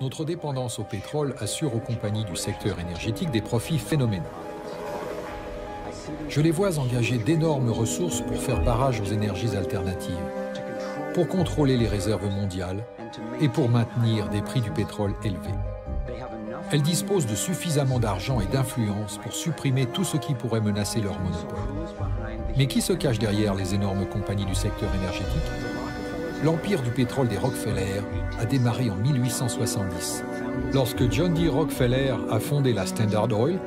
Notre dépendance au pétrole assure aux compagnies du secteur énergétique des profits phénoménaux. Je les vois engager d'énormes ressources pour faire barrage aux énergies alternatives, pour contrôler les réserves mondiales et pour maintenir des prix du pétrole élevés. Elles disposent de suffisamment d'argent et d'influence pour supprimer tout ce qui pourrait menacer leur monopole. Mais qui se cache derrière les énormes compagnies du secteur énergétique? L'empire du pétrole des Rockefeller a démarré en 1870, lorsque John D. Rockefeller a fondé la Standard Oil,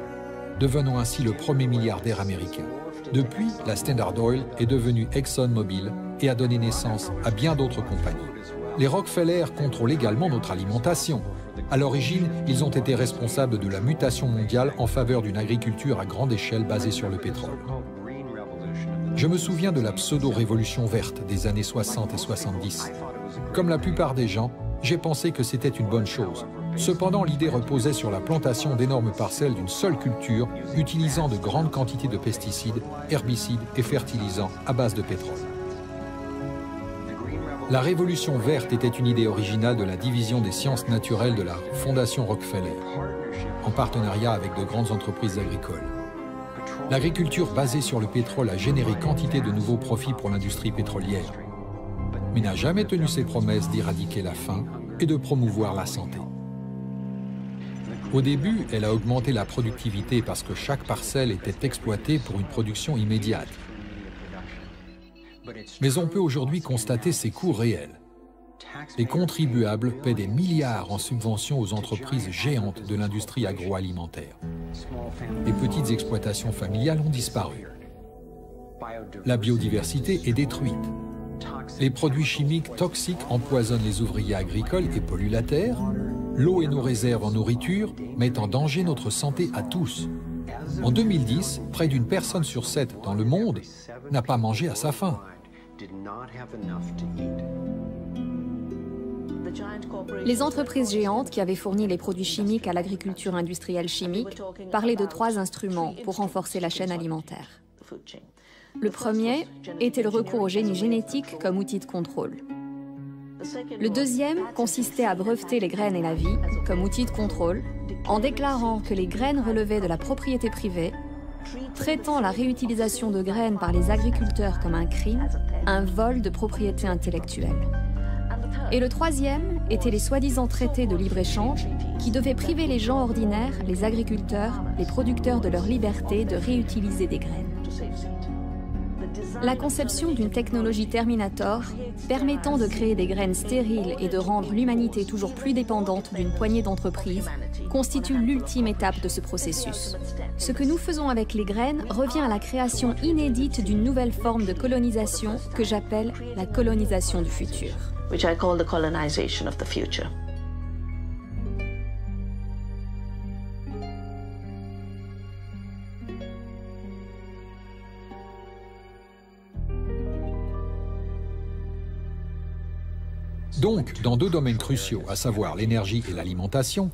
devenant ainsi le premier milliardaire américain. Depuis, la Standard Oil est devenue ExxonMobil et a donné naissance à bien d'autres compagnies. Les Rockefeller contrôlent également notre alimentation. À l'origine, ils ont été responsables de la mutation mondiale en faveur d'une agriculture à grande échelle basée sur le pétrole. Je me souviens de la pseudo-révolution verte des années 60 et 70. Comme la plupart des gens, j'ai pensé que c'était une bonne chose. Cependant, l'idée reposait sur la plantation d'énormes parcelles d'une seule culture, utilisant de grandes quantités de pesticides, herbicides et fertilisants à base de pétrole. La révolution verte était une idée originale de la division des sciences naturelles de la Fondation Rockefeller, en partenariat avec de grandes entreprises agricoles. L'agriculture basée sur le pétrole a généré quantité de nouveaux profits pour l'industrie pétrolière, mais n'a jamais tenu ses promesses d'éradiquer la faim et de promouvoir la santé. Au début, elle a augmenté la productivité parce que chaque parcelle était exploitée pour une production immédiate. Mais on peut aujourd'hui constater ses coûts réels. Les contribuables paient des milliards en subventions aux entreprises géantes de l'industrie agroalimentaire. Les petites exploitations familiales ont disparu. La biodiversité est détruite. Les produits chimiques toxiques empoisonnent les ouvriers agricoles et polluent la terre. L'eau et nos réserves en nourriture mettent en danger notre santé à tous. En 2010, près d'une personne sur 7 dans le monde n'a pas mangé à sa faim. Les entreprises géantes qui avaient fourni les produits chimiques à l'agriculture industrielle chimique parlaient de 3 instruments pour renforcer la chaîne alimentaire. Le premier était le recours au génie génétique comme outil de contrôle. Le deuxième consistait à breveter les graines et la vie comme outil de contrôle en déclarant que les graines relevaient de la propriété privée, traitant la réutilisation de graines par les agriculteurs comme un crime, un vol de propriété intellectuelle. Et le troisième était les soi-disant traités de libre-échange qui devaient priver les gens ordinaires, les agriculteurs, les producteurs de leur liberté de réutiliser des graines. La conception d'une technologie Terminator permettant de créer des graines stériles et de rendre l'humanité toujours plus dépendante d'une poignée d'entreprises constitue l'ultime étape de ce processus. Ce que nous faisons avec les graines revient à la création inédite d'une nouvelle forme de colonisation que j'appelle la colonisation du futur. Which I call the colonization of the future. Donc, dans 2 domaines cruciaux, à savoir l'énergie et l'alimentation,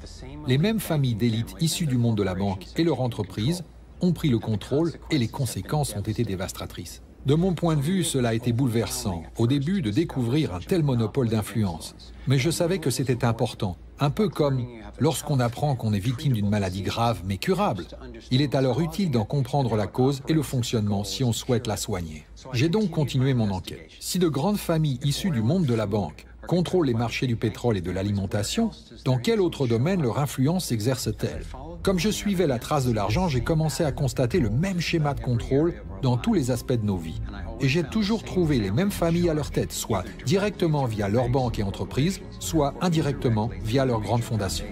les mêmes familles d'élite issues du monde de la banque et leur entreprise ont pris le contrôle et les conséquences ont été dévastatrices. De mon point de vue, cela a été bouleversant, au début, de découvrir un tel monopole d'influence. Mais je savais que c'était important, un peu comme lorsqu'on apprend qu'on est victime d'une maladie grave mais curable. Il est alors utile d'en comprendre la cause et le fonctionnement si on souhaite la soigner. J'ai donc continué mon enquête. Si de grandes familles issues du monde de la banque contrôlent les marchés du pétrole et de l'alimentation, dans quel autre domaine leur influence s'exerce-t-elle? Comme je suivais la trace de l'argent, j'ai commencé à constater le même schéma de contrôle dans tous les aspects de nos vies. Et j'ai toujours trouvé les mêmes familles à leur tête, soit directement via leurs banques et entreprises, soit indirectement via leurs grandes fondations.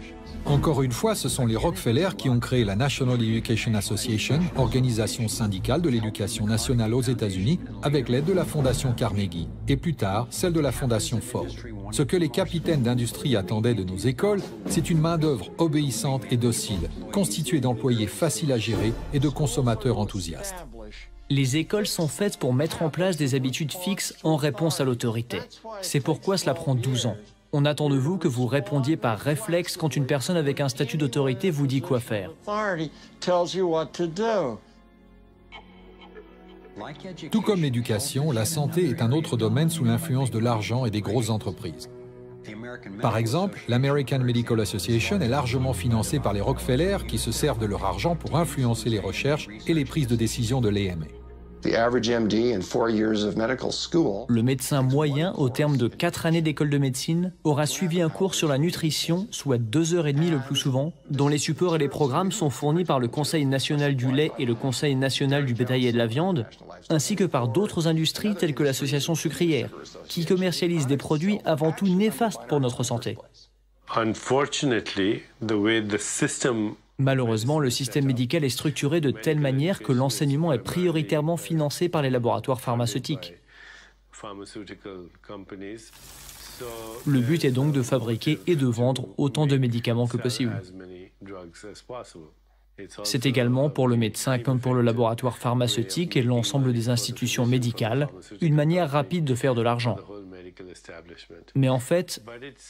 Encore une fois, ce sont les Rockefeller qui ont créé la National Education Association, organisation syndicale de l'éducation nationale aux États-Unis, avec l'aide de la Fondation Carnegie, et plus tard, celle de la Fondation Ford. Ce que les capitaines d'industrie attendaient de nos écoles, c'est une main-d'œuvre obéissante et docile, constituée d'employés faciles à gérer et de consommateurs enthousiastes. Les écoles sont faites pour mettre en place des habitudes fixes en réponse à l'autorité. C'est pourquoi cela prend 12 ans. On attend de vous que vous répondiez par réflexe quand une personne avec un statut d'autorité vous dit quoi faire. Tout comme l'éducation, la santé est un autre domaine sous l'influence de l'argent et des grosses entreprises. Par exemple, l'American Medical Association est largement financée par les Rockefeller qui se servent de leur argent pour influencer les recherches et les prises de décision de l'AMA. Le médecin moyen, au terme de 4 années d'école de médecine, aura suivi un cours sur la nutrition, soit 2h30 le plus souvent, dont les supports et les programmes sont fournis par le Conseil national du lait et le Conseil national du bétail et de la viande, ainsi que par d'autres industries telles que l'association sucrière, qui commercialise des produits avant tout néfastes pour notre santé. Malheureusement, le système médical est structuré de telle manière que l'enseignement est prioritairement financé par les laboratoires pharmaceutiques. Le but est donc de fabriquer et de vendre autant de médicaments que possible. C'est également pour le médecin comme pour le laboratoire pharmaceutique et l'ensemble des institutions médicales une manière rapide de faire de l'argent. Mais en fait,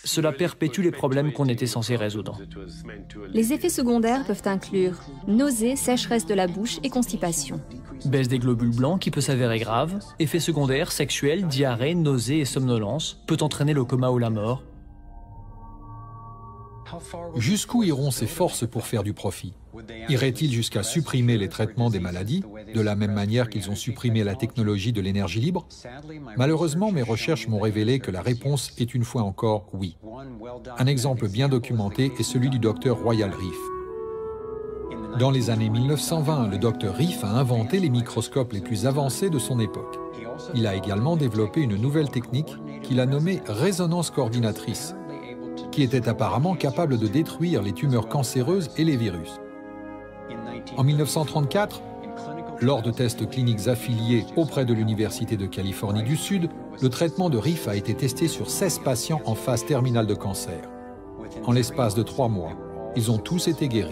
cela perpétue les problèmes qu'on était censé résoudre. Les effets secondaires peuvent inclure nausées, sécheresse de la bouche et constipation. Baisse des globules blancs qui peut s'avérer grave, effets secondaires sexuels, diarrhée, nausées et somnolence, peut entraîner le coma ou la mort. Jusqu'où iront ces forces pour faire du profit? Iraient-ils jusqu'à supprimer les traitements des maladies, de la même manière qu'ils ont supprimé la technologie de l'énergie libre? Malheureusement, mes recherches m'ont révélé que la réponse est une fois encore oui. Un exemple bien documenté est celui du docteur Royal Rife. Dans les années 1920, le docteur Rife a inventé les microscopes les plus avancés de son époque. Il a également développé une nouvelle technique qu'il a nommée résonance coordinatrice, qui était apparemment capable de détruire les tumeurs cancéreuses et les virus. En 1934, lors de tests cliniques affiliés auprès de l'Université de Californie du Sud, le traitement de Rife a été testé sur 16 patients en phase terminale de cancer. En l'espace de 3 mois, ils ont tous été guéris.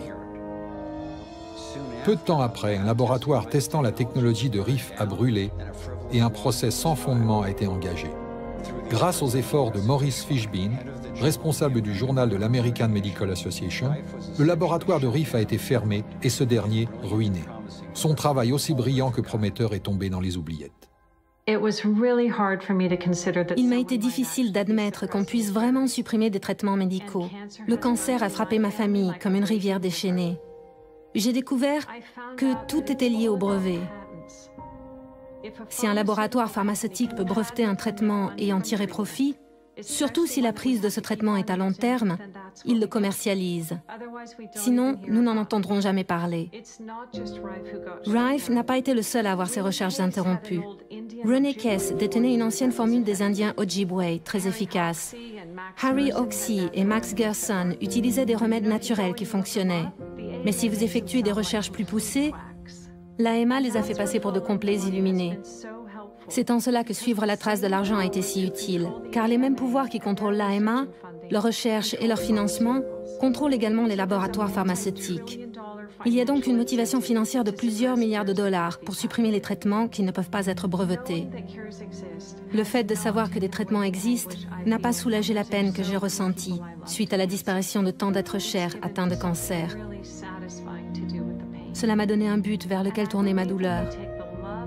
Peu de temps après, un laboratoire testant la technologie de Rife a brûlé et un procès sans fondement a été engagé. Grâce aux efforts de Maurice Fishbein, responsable du journal de l'American Medical Association, le laboratoire de Rife a été fermé et ce dernier ruiné. Son travail aussi brillant que prometteur est tombé dans les oubliettes. Il m'a été difficile d'admettre qu'on puisse vraiment supprimer des traitements médicaux. Le cancer a frappé ma famille comme une rivière déchaînée. J'ai découvert que tout était lié au brevet. Si un laboratoire pharmaceutique peut breveter un traitement et en tirer profit, surtout si la prise de ce traitement est à long terme, il le commercialise. Sinon, nous n'en entendrons jamais parler. Rife n'a pas été le seul à avoir ses recherches interrompues. René Kess détenait une ancienne formule des Indiens Ojibwe, très efficace. Harry Oxy et Max Gerson utilisaient des remèdes naturels qui fonctionnaient. Mais si vous effectuez des recherches plus poussées, l'AMA les a fait passer pour de complets illuminés. C'est en cela que suivre la trace de l'argent a été si utile, car les mêmes pouvoirs qui contrôlent l'AMA, leur recherche et leur financement, contrôlent également les laboratoires pharmaceutiques. Il y a donc une motivation financière de plusieurs milliards de dollars pour supprimer les traitements qui ne peuvent pas être brevetés. Le fait de savoir que des traitements existent n'a pas soulagé la peine que j'ai ressentie suite à la disparition de tant d'êtres chers atteints de cancer. Cela m'a donné un but vers lequel tourner ma douleur.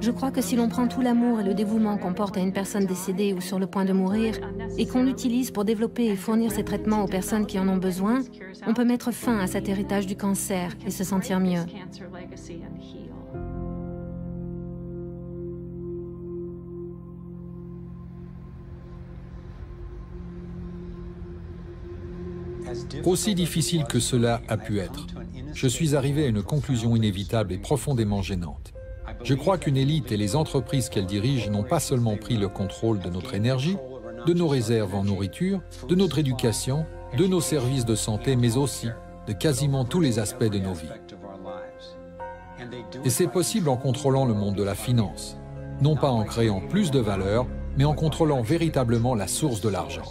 Je crois que si l'on prend tout l'amour et le dévouement qu'on porte à une personne décédée ou sur le point de mourir et qu'on l'utilise pour développer et fournir ces traitements aux personnes qui en ont besoin, on peut mettre fin à cet héritage du cancer et se sentir mieux. Aussi difficile que cela a pu être, je suis arrivé à une conclusion inévitable et profondément gênante. Je crois qu'une élite et les entreprises qu'elle dirige n'ont pas seulement pris le contrôle de notre énergie, de nos réserves en nourriture, de notre éducation, de nos services de santé, mais aussi de quasiment tous les aspects de nos vies. Et c'est possible en contrôlant le monde de la finance, non pas en créant plus de valeur, mais en contrôlant véritablement la source de l'argent.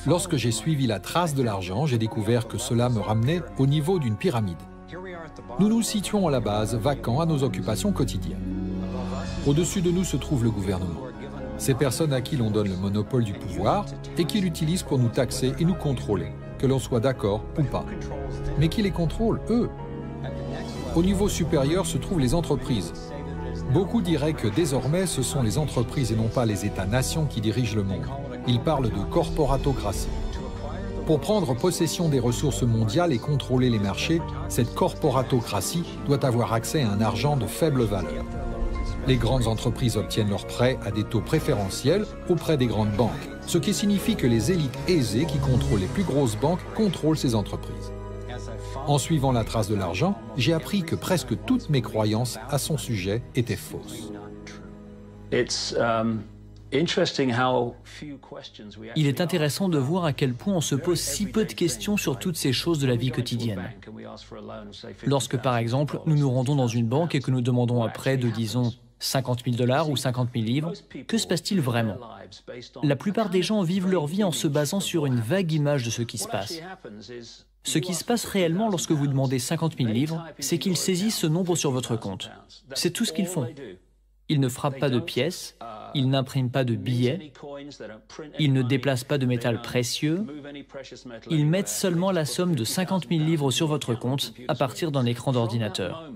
Lorsque j'ai suivi la trace de l'argent, j'ai découvert que cela me ramenait au niveau d'une pyramide. Nous nous situons à la base, vacants à nos occupations quotidiennes. Au-dessus de nous se trouve le gouvernement. Ces personnes à qui l'on donne le monopole du pouvoir et qui l'utilisent pour nous taxer et nous contrôler, que l'on soit d'accord ou pas. Mais qui les contrôlent, eux? Au niveau supérieur se trouvent les entreprises. Beaucoup diraient que désormais, ce sont les entreprises et non pas les États-nations qui dirigent le monde. Il parle de corporatocratie. Pour prendre possession des ressources mondiales et contrôler les marchés, cette corporatocratie doit avoir accès à un argent de faible valeur. Les grandes entreprises obtiennent leurs prêts à des taux préférentiels auprès des grandes banques, ce qui signifie que les élites aisées qui contrôlent les plus grosses banques contrôlent ces entreprises. En suivant la trace de l'argent, j'ai appris que presque toutes mes croyances à son sujet étaient fausses. Il est intéressant de voir à quel point on se pose si peu de questions sur toutes ces choses de la vie quotidienne. Lorsque, par exemple, nous nous rendons dans une banque et que nous demandons un prêt de, disons, 50 000 $ ou 50 000 livres, que se passe-t-il vraiment? La plupart des gens vivent leur vie en se basant sur une vague image de ce qui se passe. Ce qui se passe réellement lorsque vous demandez 50 000 livres, c'est qu'ils saisissent ce nombre sur votre compte. C'est tout ce qu'ils font. Ils ne frappent pas de pièces, ils n'impriment pas de billets, ils ne déplacent pas de métal précieux, ils mettent seulement la somme de 50 000 livres sur votre compte à partir d'un écran d'ordinateur.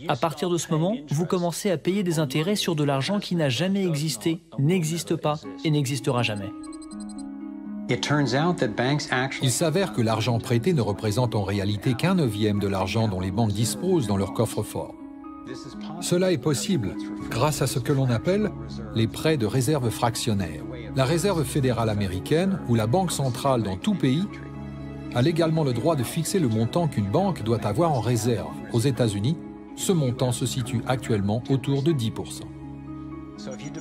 À partir de ce moment, vous commencez à payer des intérêts sur de l'argent qui n'a jamais existé, n'existe pas et n'existera jamais. Il s'avère que l'argent prêté ne représente en réalité qu'un neuvième de l'argent dont les banques disposent dans leur coffre-fort. Cela est possible grâce à ce que l'on appelle les prêts de réserve fractionnaire. La Réserve fédérale américaine ou la Banque centrale dans tout pays a légalement le droit de fixer le montant qu'une banque doit avoir en réserve. Aux États-Unis, ce montant se situe actuellement autour de 10%.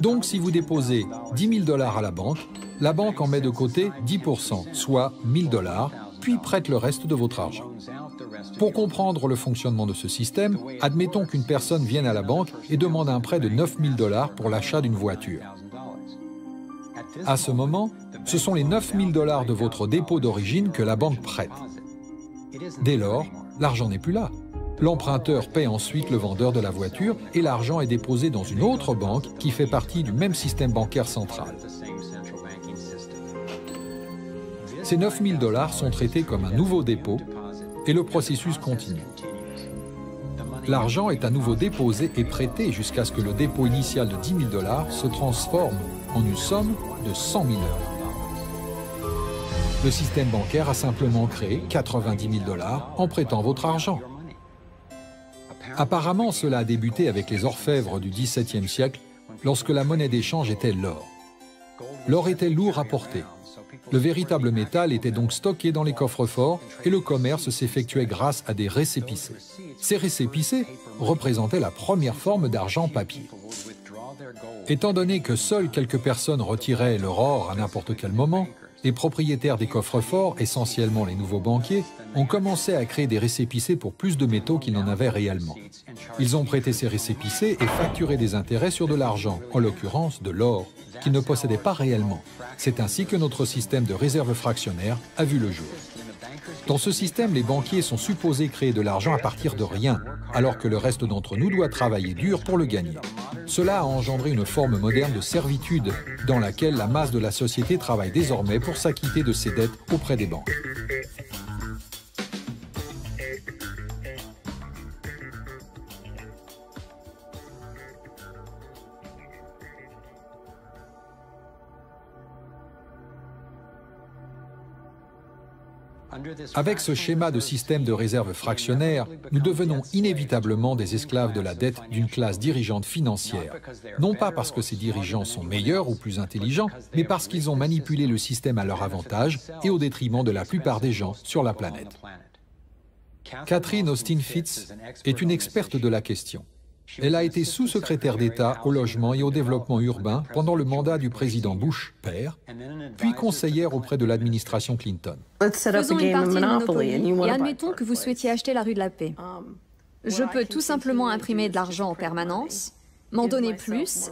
Donc, si vous déposez 10 000 $ à la banque en met de côté 10%, soit 1 000 $, puis prête le reste de votre argent. Pour comprendre le fonctionnement de ce système, admettons qu'une personne vienne à la banque et demande un prêt de 9 000 $ pour l'achat d'une voiture. À ce moment, ce sont les 9 000 $ de votre dépôt d'origine que la banque prête. Dès lors, l'argent n'est plus là. L'emprunteur paie ensuite le vendeur de la voiture et l'argent est déposé dans une autre banque qui fait partie du même système bancaire central. Ces 9 000 $ sont traités comme un nouveau dépôt et le processus continue. L'argent est à nouveau déposé et prêté jusqu'à ce que le dépôt initial de 10 000 $ se transforme en une somme de 100 000 €. Le système bancaire a simplement créé 90 000 $ en prêtant votre argent. Apparemment, cela a débuté avec les orfèvres du XVIIe siècle, lorsque la monnaie d'échange était l'or. L'or était lourd à porter. Le véritable métal était donc stocké dans les coffres-forts et le commerce s'effectuait grâce à des récépissés. Ces récépissés représentaient la première forme d'argent papier. Étant donné que seules quelques personnes retiraient leur or à n'importe quel moment, les propriétaires des coffres-forts, essentiellement les nouveaux banquiers, ont commencé à créer des récépissés pour plus de métaux qu'ils n'en avaient réellement. Ils ont prêté ces récépissés et facturé des intérêts sur de l'argent, en l'occurrence de l'or, qu'ils ne possédaient pas réellement. C'est ainsi que notre système de réserve fractionnaire a vu le jour. Dans ce système, les banquiers sont supposés créer de l'argent à partir de rien, alors que le reste d'entre nous doit travailler dur pour le gagner. Cela a engendré une forme moderne de servitude, dans laquelle la masse de la société travaille désormais pour s'acquitter de ses dettes auprès des banques. Avec ce schéma de système de réserve fractionnaire, nous devenons inévitablement des esclaves de la dette d'une classe dirigeante financière. Non pas parce que ces dirigeants sont meilleurs ou plus intelligents, mais parce qu'ils ont manipulé le système à leur avantage et au détriment de la plupart des gens sur la planète. Catherine Austin Fitts est une experte de la question. Elle a été sous-secrétaire d'État au logement et au développement urbain pendant le mandat du président Bush, père, puis conseillère auprès de l'administration Clinton. Faisons une partie de Monopoly et admettons que vous souhaitiez acheter la rue de la Paix. Je peux tout simplement imprimer de l'argent en permanence, m'en donner plus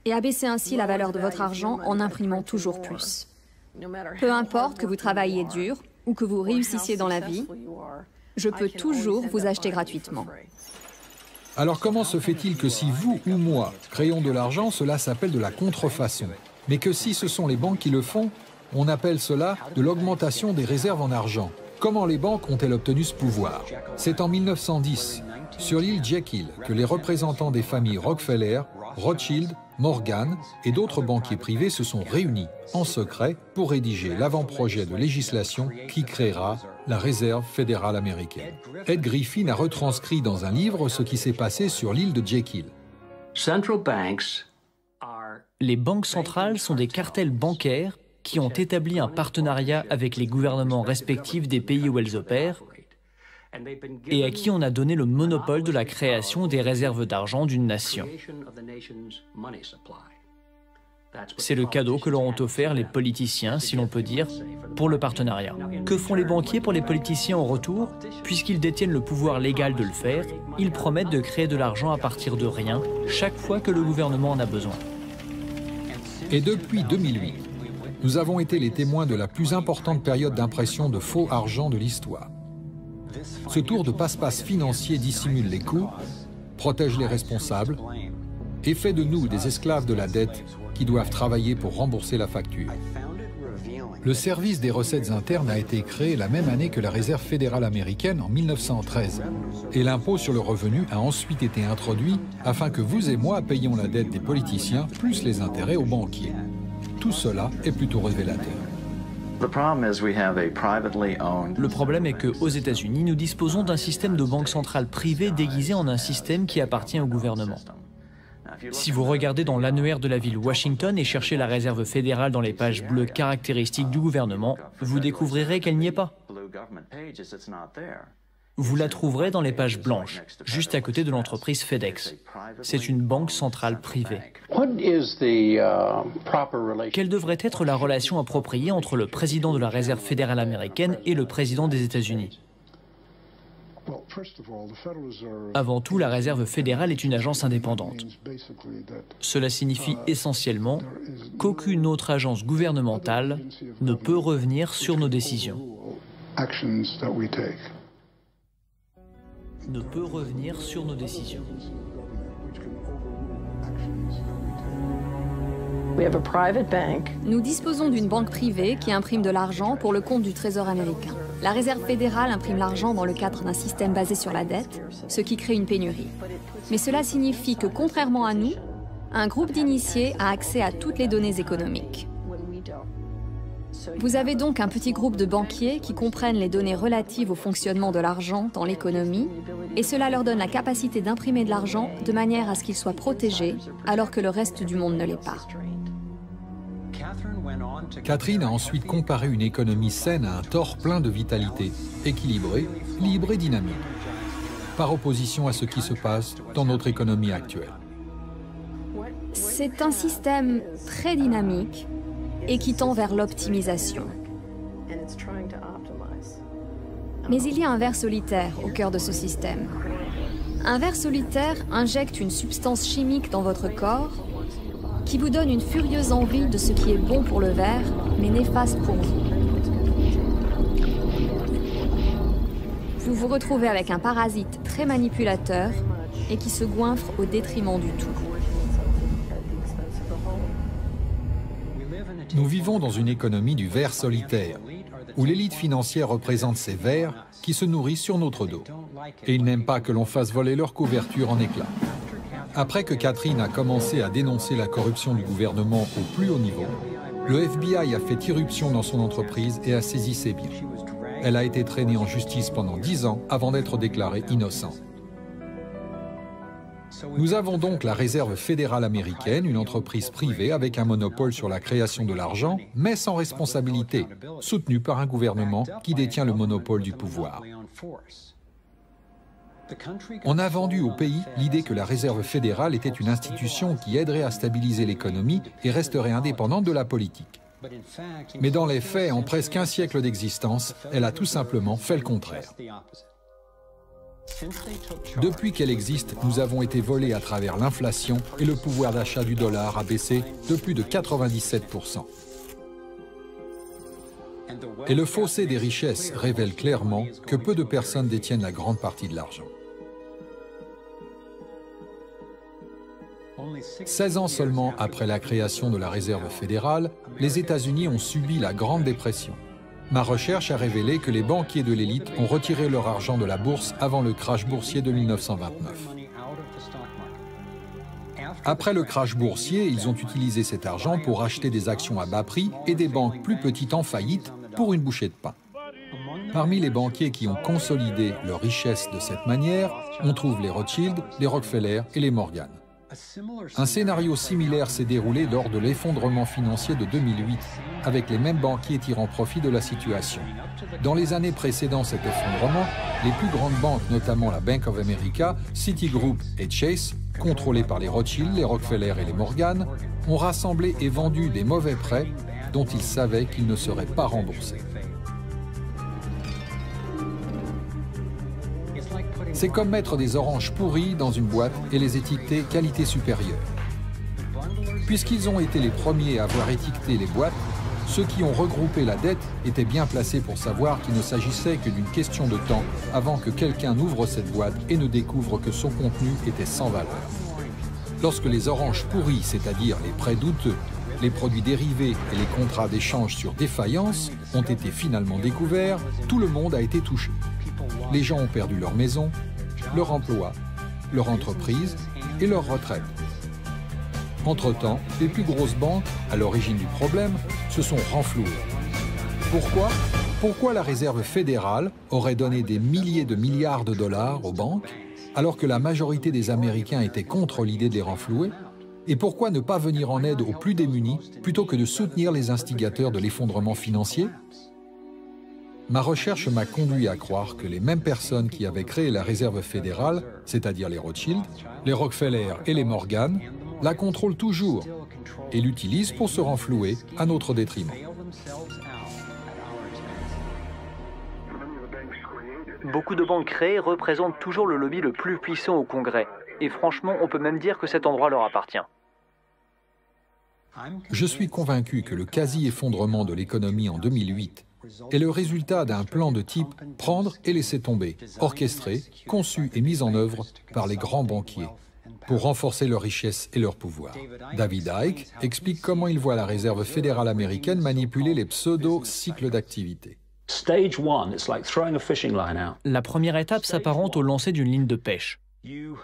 et abaisser ainsi la valeur de votre argent en imprimant toujours plus. Peu importe que vous travailliez dur ou que vous réussissiez dans la vie, je peux toujours vous acheter gratuitement. Alors comment se fait-il que si vous ou moi créons de l'argent, cela s'appelle de la contrefaçon, mais que si ce sont les banques qui le font, on appelle cela de l'augmentation des réserves en argent? Comment les banques ont-elles obtenu ce pouvoir? C'est en 1910, sur l'île Jekyll, que les représentants des familles Rockefeller, Rothschild Morgan et d'autres banquiers privés se sont réunis en secret pour rédiger l'avant-projet de législation qui créera la Réserve fédérale américaine. Ed Griffin a retranscrit dans un livre ce qui s'est passé sur l'île de Jekyll. Les banques centrales sont des cartels bancaires qui ont établi un partenariat avec les gouvernements respectifs des pays où elles opèrent et à qui on a donné le monopole de la création des réserves d'argent d'une nation. C'est le cadeau que leur ont offert les politiciens, si l'on peut dire, pour le partenariat. Que font les banquiers pour les politiciens en retour? Puisqu'ils détiennent le pouvoir légal de le faire, ils promettent de créer de l'argent à partir de rien, chaque fois que le gouvernement en a besoin. Et depuis 2008, nous avons été les témoins de la plus importante période d'impression de faux argent de l'histoire. Ce tour de passe-passe financier dissimule les coûts, protège les responsables et fait de nous des esclaves de la dette qui doivent travailler pour rembourser la facture. Le service des recettes internes a été créé la même année que la Réserve fédérale américaine en 1913. Et l'impôt sur le revenu a ensuite été introduit afin que vous et moi payions la dette des politiciens plus les intérêts aux banquiers. Tout cela est plutôt révélateur. Le problème est qu'aux États-Unis, nous disposons d'un système de banque centrale privée déguisé en un système qui appartient au gouvernement. Si vous regardez dans l'annuaire de la ville Washington et cherchez la réserve fédérale dans les pages bleues caractéristiques du gouvernement, vous découvrirez qu'elle n'y est pas. Vous la trouverez dans les pages blanches, juste à côté de l'entreprise FedEx. C'est une banque centrale privée. Quelle devrait être la relation appropriée entre le président de la Réserve fédérale américaine et le président des États-Unis? Avant tout, la Réserve fédérale est une agence indépendante. Cela signifie essentiellement qu'aucune autre agence gouvernementale ne peut revenir sur nos décisions. Ne peut revenir sur nos décisions. Nous disposons d'une banque privée qui imprime de l'argent pour le compte du Trésor américain. La Réserve fédérale imprime l'argent dans le cadre d'un système basé sur la dette, ce qui crée une pénurie. Mais cela signifie que, contrairement à nous, un groupe d'initiés a accès à toutes les données économiques. Vous avez donc un petit groupe de banquiers qui comprennent les données relatives au fonctionnement de l'argent dans l'économie, et cela leur donne la capacité d'imprimer de l'argent de manière à ce qu'il soit protégé, alors que le reste du monde ne l'est pas. Catherine a ensuite comparé une économie saine à un tore plein de vitalité, équilibré, libre et dynamique, par opposition à ce qui se passe dans notre économie actuelle. C'est un système très dynamique et qui tend vers l'optimisation. Mais il y a un ver solitaire au cœur de ce système. Un ver solitaire injecte une substance chimique dans votre corps qui vous donne une furieuse envie de ce qui est bon pour le ver, mais néfaste pour vous. Vous vous retrouvez avec un parasite très manipulateur et qui se goinfre au détriment du tout. Nous vivons dans une économie du ver solitaire, où l'élite financière représente ces vers qui se nourrissent sur notre dos. Et ils n'aiment pas que l'on fasse voler leur couverture en éclats. Après que Catherine a commencé à dénoncer la corruption du gouvernement au plus haut niveau, le FBI a fait irruption dans son entreprise et a saisi ses biens. Elle a été traînée en justice pendant 10 ans avant d'être déclarée innocente. Nous avons donc la Réserve fédérale américaine, une entreprise privée avec un monopole sur la création de l'argent, mais sans responsabilité, soutenue par un gouvernement qui détient le monopole du pouvoir. On a vendu au pays l'idée que la Réserve fédérale était une institution qui aiderait à stabiliser l'économie et resterait indépendante de la politique. Mais dans les faits, en presque un siècle d'existence, elle a tout simplement fait le contraire. Depuis qu'elle existe, nous avons été volés à travers l'inflation et le pouvoir d'achat du dollar a baissé de plus de 97%. Et le fossé des richesses révèle clairement que peu de personnes détiennent la grande partie de l'argent. 16 ans seulement après la création de la Réserve fédérale, les États-Unis ont subi la Grande Dépression. Ma recherche a révélé que les banquiers de l'élite ont retiré leur argent de la bourse avant le crash boursier de 1929. Après le crash boursier, ils ont utilisé cet argent pour acheter des actions à bas prix et des banques plus petites en faillite pour une bouchée de pain. Parmi les banquiers qui ont consolidé leur richesse de cette manière, on trouve les Rothschild, les Rockefeller et les Morgan. Un scénario similaire s'est déroulé lors de l'effondrement financier de 2008, avec les mêmes banquiers tirant profit de la situation. Dans les années précédant cet effondrement, les plus grandes banques, notamment la Bank of America, Citigroup et Chase, contrôlées par les Rothschild, les Rockefeller et les Morgan, ont rassemblé et vendu des mauvais prêts dont ils savaient qu'ils ne seraient pas remboursés. C'est comme mettre des oranges pourries dans une boîte et les étiqueter qualité supérieure. Puisqu'ils ont été les premiers à avoir étiqueté les boîtes, ceux qui ont regroupé la dette étaient bien placés pour savoir qu'il ne s'agissait que d'une question de temps avant que quelqu'un n'ouvre cette boîte et ne découvre que son contenu était sans valeur. Lorsque les oranges pourries, c'est-à-dire les prêts douteux, les produits dérivés et les contrats d'échange sur défaillance ont été finalement découverts, tout le monde a été touché. Les gens ont perdu leur maison, leur emploi, leur entreprise et leur retraite. Entre-temps, les plus grosses banques, à l'origine du problème, se sont renflouées. Pourquoi ? Pourquoi la Réserve fédérale aurait donné des milliers de milliards de dollars aux banques, alors que la majorité des Américains étaient contre l'idée de les renflouer ? Et pourquoi ne pas venir en aide aux plus démunis plutôt que de soutenir les instigateurs de l'effondrement financier ? Ma recherche m'a conduit à croire que les mêmes personnes qui avaient créé la Réserve fédérale, c'est-à-dire les Rothschild, les Rockefeller et les Morgan, la contrôlent toujours et l'utilisent pour se renflouer à notre détriment. Beaucoup de banques créées représentent toujours le lobby le plus puissant au Congrès. Et franchement, on peut même dire que cet endroit leur appartient. Je suis convaincu que le quasi-effondrement de l'économie en 2008 est le résultat d'un plan de type « prendre et laisser tomber », orchestré, conçu et mis en œuvre par les grands banquiers pour renforcer leur richesse et leur pouvoir. David Icke explique comment il voit la Réserve fédérale américaine manipuler les pseudo-cycles d'activité. La première étape s'apparente au lancer d'une ligne de pêche.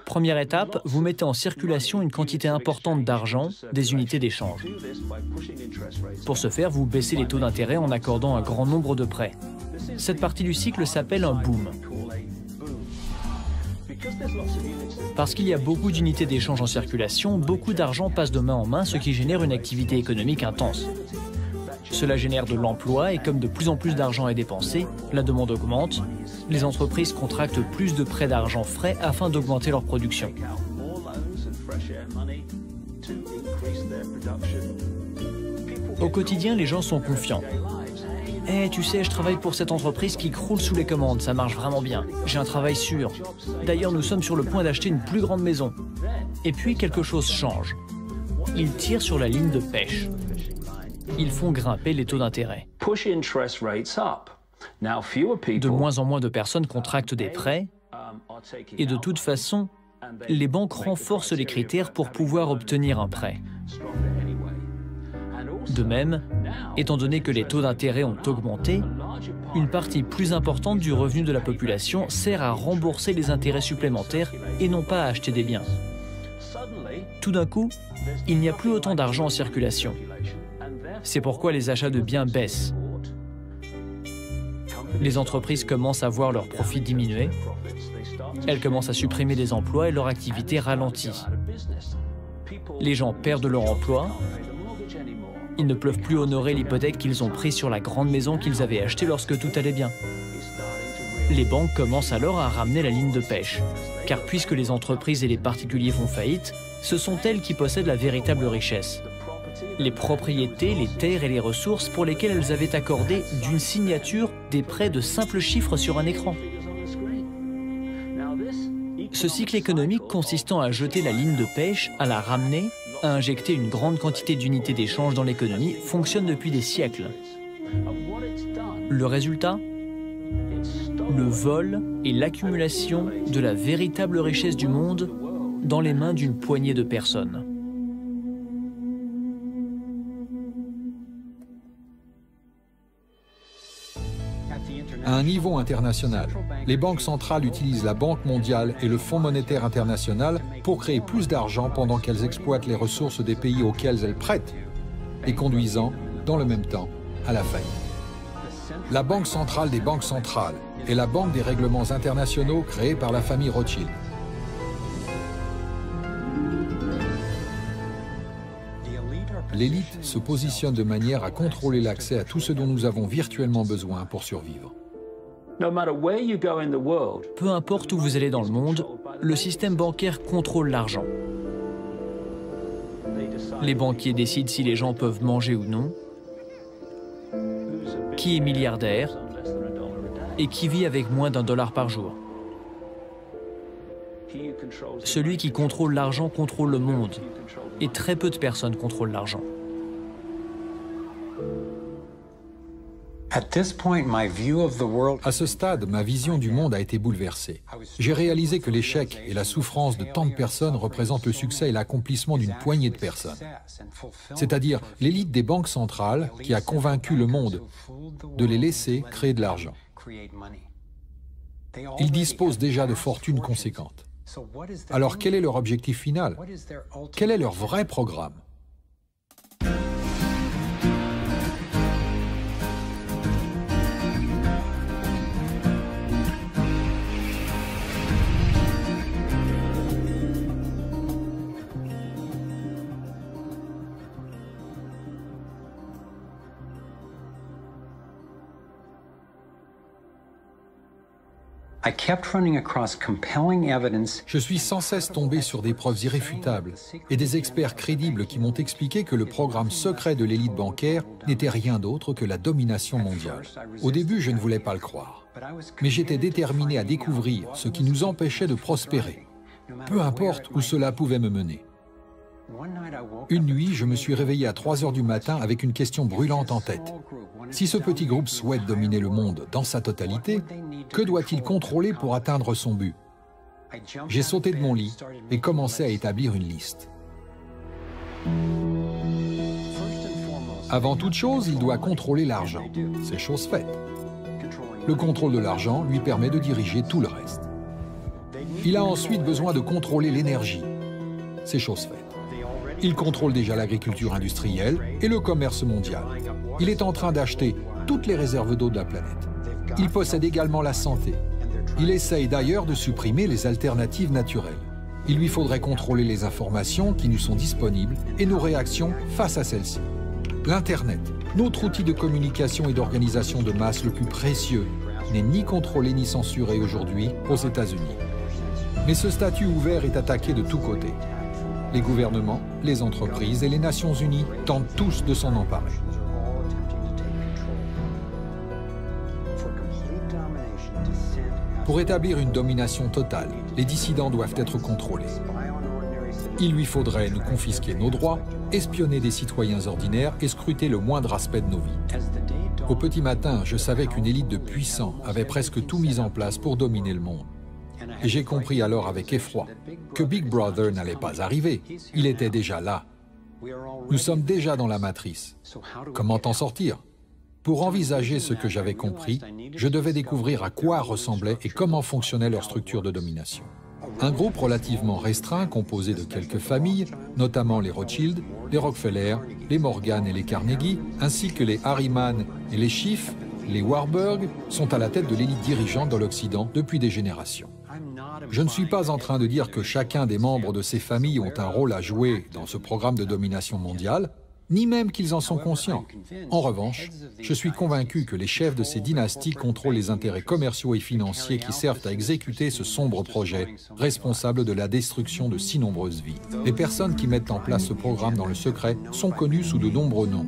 Première étape, vous mettez en circulation une quantité importante d'argent, des unités d'échange. Pour ce faire, vous baissez les taux d'intérêt en accordant un grand nombre de prêts. Cette partie du cycle s'appelle un boom. Parce qu'il y a beaucoup d'unités d'échange en circulation, beaucoup d'argent passe de main en main, ce qui génère une activité économique intense. Cela génère de l'emploi et comme de plus en plus d'argent est dépensé, la demande augmente, les entreprises contractent plus de prêts d'argent frais afin d'augmenter leur production. Au quotidien, les gens sont confiants. « Eh, tu sais, je travaille pour cette entreprise qui croule sous les commandes, ça marche vraiment bien. J'ai un travail sûr. D'ailleurs, nous sommes sur le point d'acheter une plus grande maison. » Et puis, quelque chose change. Ils tirent sur la ligne de pêche. Ils font grimper les taux d'intérêt. De moins en moins de personnes contractent des prêts et de toute façon, les banques renforcent les critères pour pouvoir obtenir un prêt. De même, étant donné que les taux d'intérêt ont augmenté, une partie plus importante du revenu de la population sert à rembourser les intérêts supplémentaires et non pas à acheter des biens. Tout d'un coup, il n'y a plus autant d'argent en circulation. C'est pourquoi les achats de biens baissent. Les entreprises commencent à voir leurs profits diminuer. Elles commencent à supprimer des emplois et leur activité ralentit. Les gens perdent leur emploi. Ils ne peuvent plus honorer l'hypothèque qu'ils ont prise sur la grande maison qu'ils avaient achetée lorsque tout allait bien. Les banques commencent alors à ramener la ligne de pêche. Car puisque les entreprises et les particuliers font faillite, ce sont elles qui possèdent la véritable richesse. Les propriétés, les terres et les ressources pour lesquelles elles avaient accordé d'une signature des prêts de simples chiffres sur un écran. Ce cycle économique consistant à jeter la ligne de pêche, à la ramener, à injecter une grande quantité d'unités d'échange dans l'économie fonctionne depuis des siècles. Le résultat ? Le vol et l'accumulation de la véritable richesse du monde dans les mains d'une poignée de personnes. À un niveau international, les banques centrales utilisent la Banque mondiale et le Fonds monétaire international pour créer plus d'argent pendant qu'elles exploitent les ressources des pays auxquels elles prêtent, et conduisant, dans le même temps, à la faillite. La Banque centrale des banques centrales est la banque des règlements internationaux créée par la famille Rothschild. L'élite se positionne de manière à contrôler l'accès à tout ce dont nous avons virtuellement besoin pour survivre. Peu importe où vous allez dans le monde, le système bancaire contrôle l'argent. Les banquiers décident si les gens peuvent manger ou non, qui est milliardaire et qui vit avec moins d'$1 par jour. Celui qui contrôle l'argent contrôle le monde, et très peu de personnes contrôlent l'argent. À ce stade, ma vision du monde a été bouleversée. J'ai réalisé que l'échec et la souffrance de tant de personnes représentent le succès et l'accomplissement d'une poignée de personnes. C'est-à-dire l'élite des banques centrales qui a convaincu le monde de les laisser créer de l'argent. Ils disposent déjà de fortunes conséquentes. Alors quel est leur objectif final? Quel est leur vrai programme? Je suis sans cesse tombé sur des preuves irréfutables et des experts crédibles qui m'ont expliqué que le programme secret de l'élite bancaire n'était rien d'autre que la domination mondiale. Au début, je ne voulais pas le croire, mais j'étais déterminé à découvrir ce qui nous empêchait de prospérer, peu importe où cela pouvait me mener. Une nuit, je me suis réveillé à 3 heures du matin avec une question brûlante en tête. Si ce petit groupe souhaite dominer le monde dans sa totalité, que doit-il contrôler pour atteindre son but? J'ai sauté de mon lit et commencé à établir une liste. Avant toute chose, il doit contrôler l'argent. C'est chose faite. Le contrôle de l'argent lui permet de diriger tout le reste. Il a ensuite besoin de contrôler l'énergie. C'est chose faite. Il contrôle déjà l'agriculture industrielle et le commerce mondial. Il est en train d'acheter toutes les réserves d'eau de la planète. Il possède également la santé. Il essaye d'ailleurs de supprimer les alternatives naturelles. Il lui faudrait contrôler les informations qui nous sont disponibles et nos réactions face à celles-ci. L'Internet, notre outil de communication et d'organisation de masse le plus précieux, n'est ni contrôlé ni censuré aujourd'hui aux États-Unis. Mais ce statut ouvert est attaqué de tous côtés. Les gouvernements, les entreprises et les Nations Unies tentent tous de s'en emparer. Pour établir une domination totale, les dissidents doivent être contrôlés. Il lui faudrait nous confisquer nos droits, espionner des citoyens ordinaires et scruter le moindre aspect de nos vies. Au petit matin, je savais qu'une élite de puissants avait presque tout mis en place pour dominer le monde. Et j'ai compris alors avec effroi que Big Brother n'allait pas arriver. Il était déjà là. Nous sommes déjà dans la matrice. Comment en sortir? Pour envisager ce que j'avais compris, je devais découvrir à quoi ressemblait et comment fonctionnait leur structure de domination. Un groupe relativement restreint composé de quelques familles, notamment les Rothschild, les Rockefeller, les Morgan et les Carnegie, ainsi que les Harriman et les Schiff, les Warburg, sont à la tête de l'élite dirigeante dans l'Occident depuis des générations. Je ne suis pas en train de dire que chacun des membres de ces familles ont un rôle à jouer dans ce programme de domination mondiale, ni même qu'ils en sont conscients. En revanche, je suis convaincu que les chefs de ces dynasties contrôlent les intérêts commerciaux et financiers qui servent à exécuter ce sombre projet, responsable de la destruction de si nombreuses vies. Les personnes qui mettent en place ce programme dans le secret sont connues sous de nombreux noms.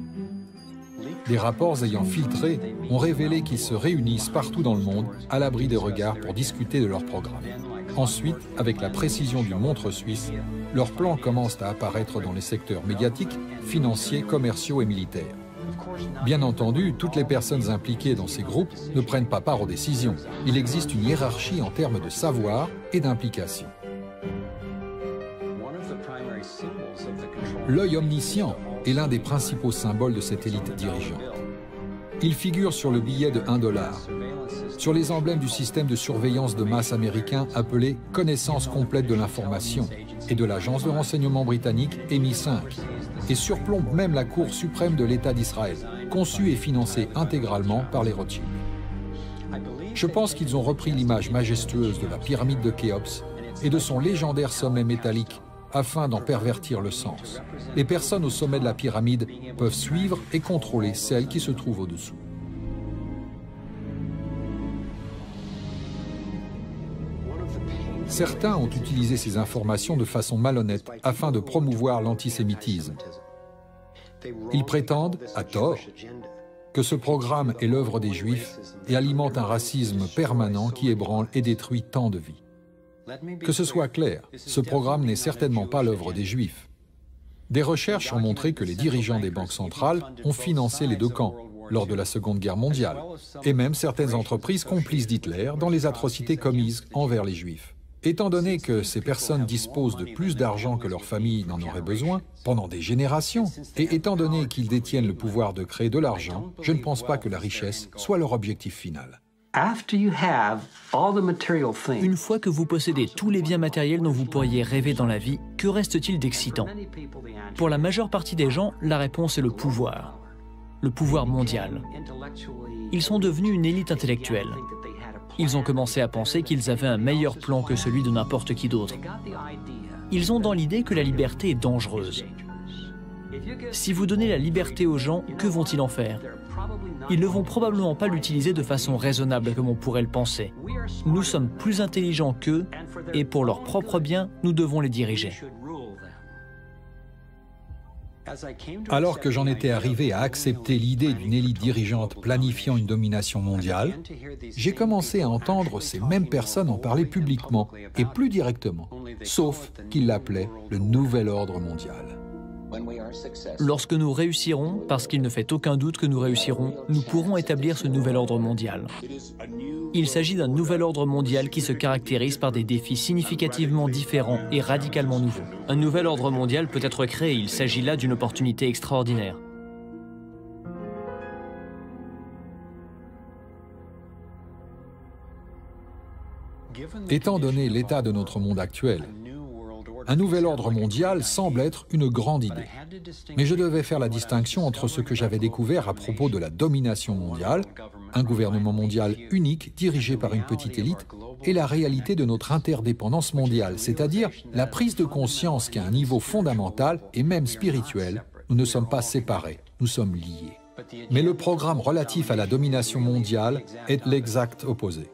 Des rapports ayant filtré ont révélé qu'ils se réunissent partout dans le monde, à l'abri des regards, pour discuter de leur programme. Ensuite, avec la précision d'une montre suisse, leurs plans commencent à apparaître dans les secteurs médiatiques, financiers, commerciaux et militaires. Bien entendu, toutes les personnes impliquées dans ces groupes ne prennent pas part aux décisions. Il existe une hiérarchie en termes de savoir et d'implication. L'œil omniscient est l'un des principaux symboles de cette élite dirigeante. Il figure sur le billet de 1 $, sur les emblèmes du système de surveillance de masse américain appelé « Connaissance complète de l'information » et de l'agence de renseignement britannique MI5, et surplombe même la Cour suprême de l'État d'Israël, conçue et financée intégralement par les Rothschild. Je pense qu'ils ont repris l'image majestueuse de la pyramide de Khéops et de son légendaire sommet métallique afin d'en pervertir le sens. Les personnes au sommet de la pyramide peuvent suivre et contrôler celles qui se trouvent au-dessous. Certains ont utilisé ces informations de façon malhonnête afin de promouvoir l'antisémitisme. Ils prétendent, à tort, que ce programme est l'œuvre des Juifs et alimente un racisme permanent qui ébranle et détruit tant de vies. Que ce soit clair, ce programme n'est certainement pas l'œuvre des Juifs. Des recherches ont montré que les dirigeants des banques centrales ont financé les deux camps lors de la Seconde Guerre mondiale, et même certaines entreprises complices d'Hitler dans les atrocités commises envers les Juifs. Étant donné que ces personnes disposent de plus d'argent que leur famille n'en aurait besoin, pendant des générations, et étant donné qu'ils détiennent le pouvoir de créer de l'argent, je ne pense pas que la richesse soit leur objectif final. Une fois que vous possédez tous les biens matériels dont vous pourriez rêver dans la vie, que reste-t-il d'excitant? Pour la majeure partie des gens, la réponse est le pouvoir mondial. Ils sont devenus une élite intellectuelle. Ils ont commencé à penser qu'ils avaient un meilleur plan que celui de n'importe qui d'autre. Ils ont dans l'idée que la liberté est dangereuse. Si vous donnez la liberté aux gens, que vont-ils en faire? Ils ne vont probablement pas l'utiliser de façon raisonnable comme on pourrait le penser. Nous sommes plus intelligents qu'eux et pour leur propre bien, nous devons les diriger. Alors que j'en étais arrivé à accepter l'idée d'une élite dirigeante planifiant une domination mondiale, j'ai commencé à entendre ces mêmes personnes en parler publiquement et plus directement, sauf qu'ils l'appelaient le nouvel ordre mondial. Lorsque nous réussirons, parce qu'il ne fait aucun doute que nous réussirons, nous pourrons établir ce nouvel ordre mondial. Il s'agit d'un nouvel ordre mondial qui se caractérise par des défis significativement différents et radicalement nouveaux. Un nouvel ordre mondial peut être créé, il s'agit là d'une opportunité extraordinaire. Étant donné l'état de notre monde actuel, un nouvel ordre mondial semble être une grande idée. Mais je devais faire la distinction entre ce que j'avais découvert à propos de la domination mondiale, un gouvernement mondial unique dirigé par une petite élite, et la réalité de notre interdépendance mondiale, c'est-à-dire la prise de conscience qu'à un niveau fondamental et même spirituel, nous ne sommes pas séparés, nous sommes liés. Mais le programme relatif à la domination mondiale est l'exact opposé.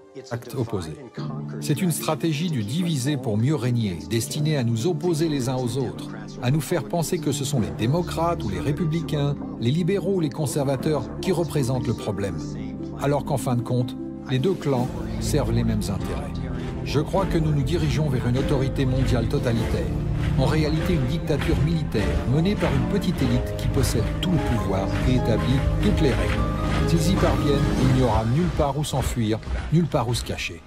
C'est une stratégie du diviser pour mieux régner, destinée à nous opposer les uns aux autres, à nous faire penser que ce sont les démocrates ou les républicains, les libéraux ou les conservateurs qui représentent le problème, alors qu'en fin de compte, les deux clans servent les mêmes intérêts. Je crois que nous nous dirigeons vers une autorité mondiale totalitaire, en réalité une dictature militaire menée par une petite élite qui possède tout le pouvoir et établit toutes les règles. S'ils y parviennent, il n'y aura nulle part où s'enfuir, nulle part où se cacher.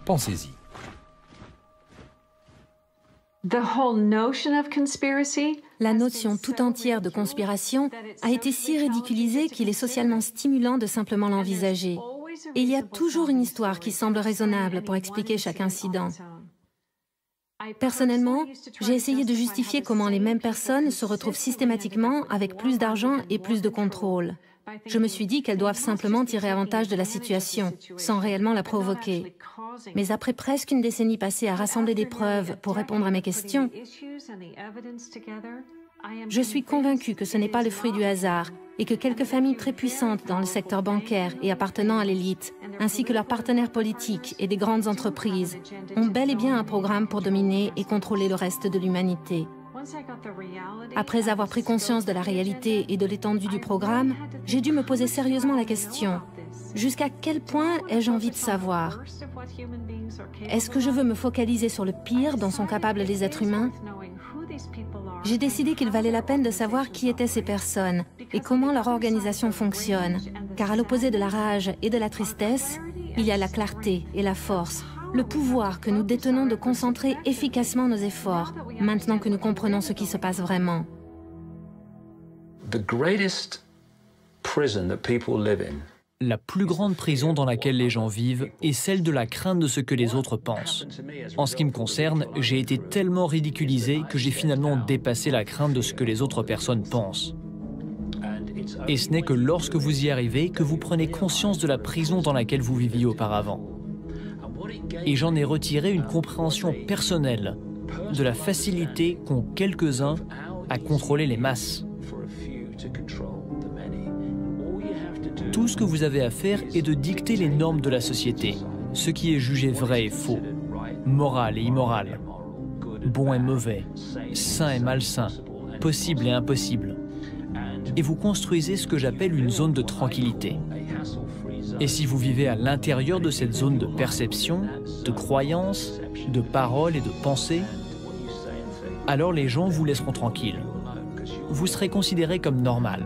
Pensez-y. La notion tout entière de conspiration a été si ridiculisée qu'il est socialement stimulant de simplement l'envisager. Et il y a toujours une histoire qui semble raisonnable pour expliquer chaque incident. Personnellement, j'ai essayé de justifier comment les mêmes personnes se retrouvent systématiquement avec plus d'argent et plus de contrôle. Je me suis dit qu'elles doivent simplement tirer avantage de la situation, sans réellement la provoquer. Mais après presque une décennie passée à rassembler des preuves pour répondre à mes questions, je suis convaincue que ce n'est pas le fruit du hasard et que quelques familles très puissantes dans le secteur bancaire et appartenant à l'élite, ainsi que leurs partenaires politiques et des grandes entreprises, ont bel et bien un programme pour dominer et contrôler le reste de l'humanité. Après avoir pris conscience de la réalité et de l'étendue du programme, j'ai dû me poser sérieusement la question: jusqu'à quel point ai-je envie de savoir? Est-ce que je veux me focaliser sur le pire dont sont capables les êtres humains? J'ai décidé qu'il valait la peine de savoir qui étaient ces personnes et comment leur organisation fonctionne, car à l'opposé de la rage et de la tristesse, il y a la clarté et la force, le pouvoir que nous détenons de concentrer efficacement nos efforts, maintenant que nous comprenons ce qui se passe vraiment. La plus grande prison dans laquelle les gens vivent est celle de la crainte de ce que les autres pensent. En ce qui me concerne, j'ai été tellement ridiculisé que j'ai finalement dépassé la crainte de ce que les autres personnes pensent. Et ce n'est que lorsque vous y arrivez que vous prenez conscience de la prison dans laquelle vous viviez auparavant. Et j'en ai retiré une compréhension personnelle de la facilité qu'ont quelques-uns à contrôler les masses. Tout ce que vous avez à faire est de dicter les normes de la société, ce qui est jugé vrai et faux, moral et immoral, bon et mauvais, sain et malsain, possible et impossible. Et vous construisez ce que j'appelle une zone de tranquillité. Et si vous vivez à l'intérieur de cette zone de perception, de croyance, de parole et de pensée, alors les gens vous laisseront tranquille. Vous serez considéré comme normal.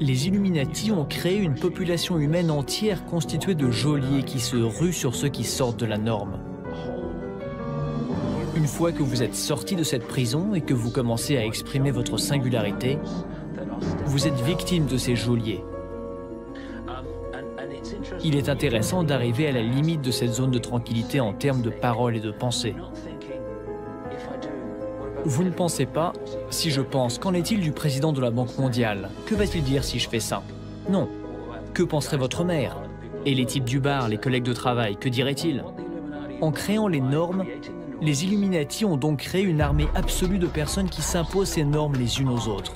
Les Illuminati ont créé une population humaine entière constituée de geôliers qui se ruent sur ceux qui sortent de la norme. Une fois que vous êtes sorti de cette prison et que vous commencez à exprimer votre singularité, vous êtes victime de ces geôliers. Il est intéressant d'arriver à la limite de cette zone de tranquillité en termes de parole et de pensée. Vous ne pensez pas, si je pense, qu'en est-il du président de la Banque mondiale? Que va-t-il dire si je fais ça? Non. Que penserait votre mère? Et les types du bar, les collègues de travail, que diraient-ils? En créant les normes, les Illuminati ont donc créé une armée absolue de personnes qui s'imposent ces normes les unes aux autres.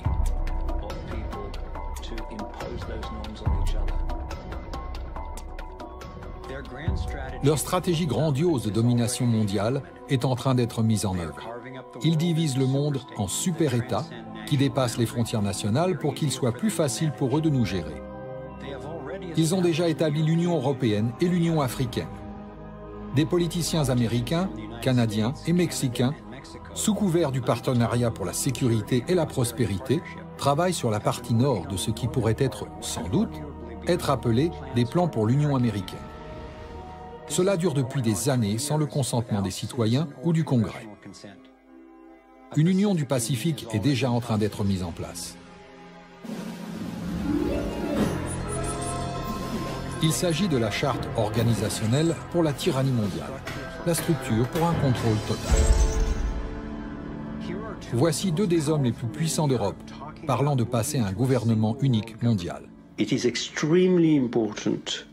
Leur stratégie grandiose de domination mondiale est en train d'être mise en œuvre. Ils divisent le monde en super-États qui dépassent les frontières nationales pour qu'il soit plus facile pour eux de nous gérer. Ils ont déjà établi l'Union européenne et l'Union africaine. Des politiciens américains, canadiens et mexicains, sous couvert du partenariat pour la sécurité et la prospérité, travaillent sur la partie nord de ce qui pourrait être, sans doute, être appelé des plans pour l'Union américaine. Cela dure depuis des années sans le consentement des citoyens ou du Congrès. Une union du Pacifique est déjà en train d'être mise en place. Il s'agit de la charte organisationnelle pour la tyrannie mondiale, la structure pour un contrôle total. Voici deux des hommes les plus puissants d'Europe, parlant de passer à un gouvernement unique mondial.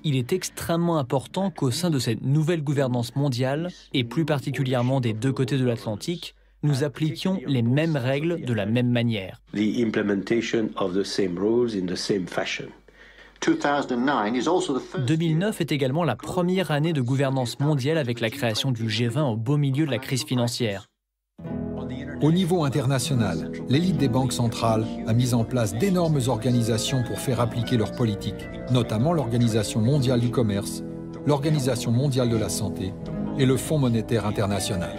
Il est extrêmement important qu'au sein de cette nouvelle gouvernance mondiale, et plus particulièrement des deux côtés de l'Atlantique, nous appliquions les mêmes règles de la même manière. 2009 est également la première année de gouvernance mondiale avec la création du G20 au beau milieu de la crise financière. Au niveau international, l'élite des banques centrales a mis en place d'énormes organisations pour faire appliquer leurs politiques, notamment l'Organisation mondiale du commerce, l'Organisation mondiale de la santé et le Fonds monétaire international.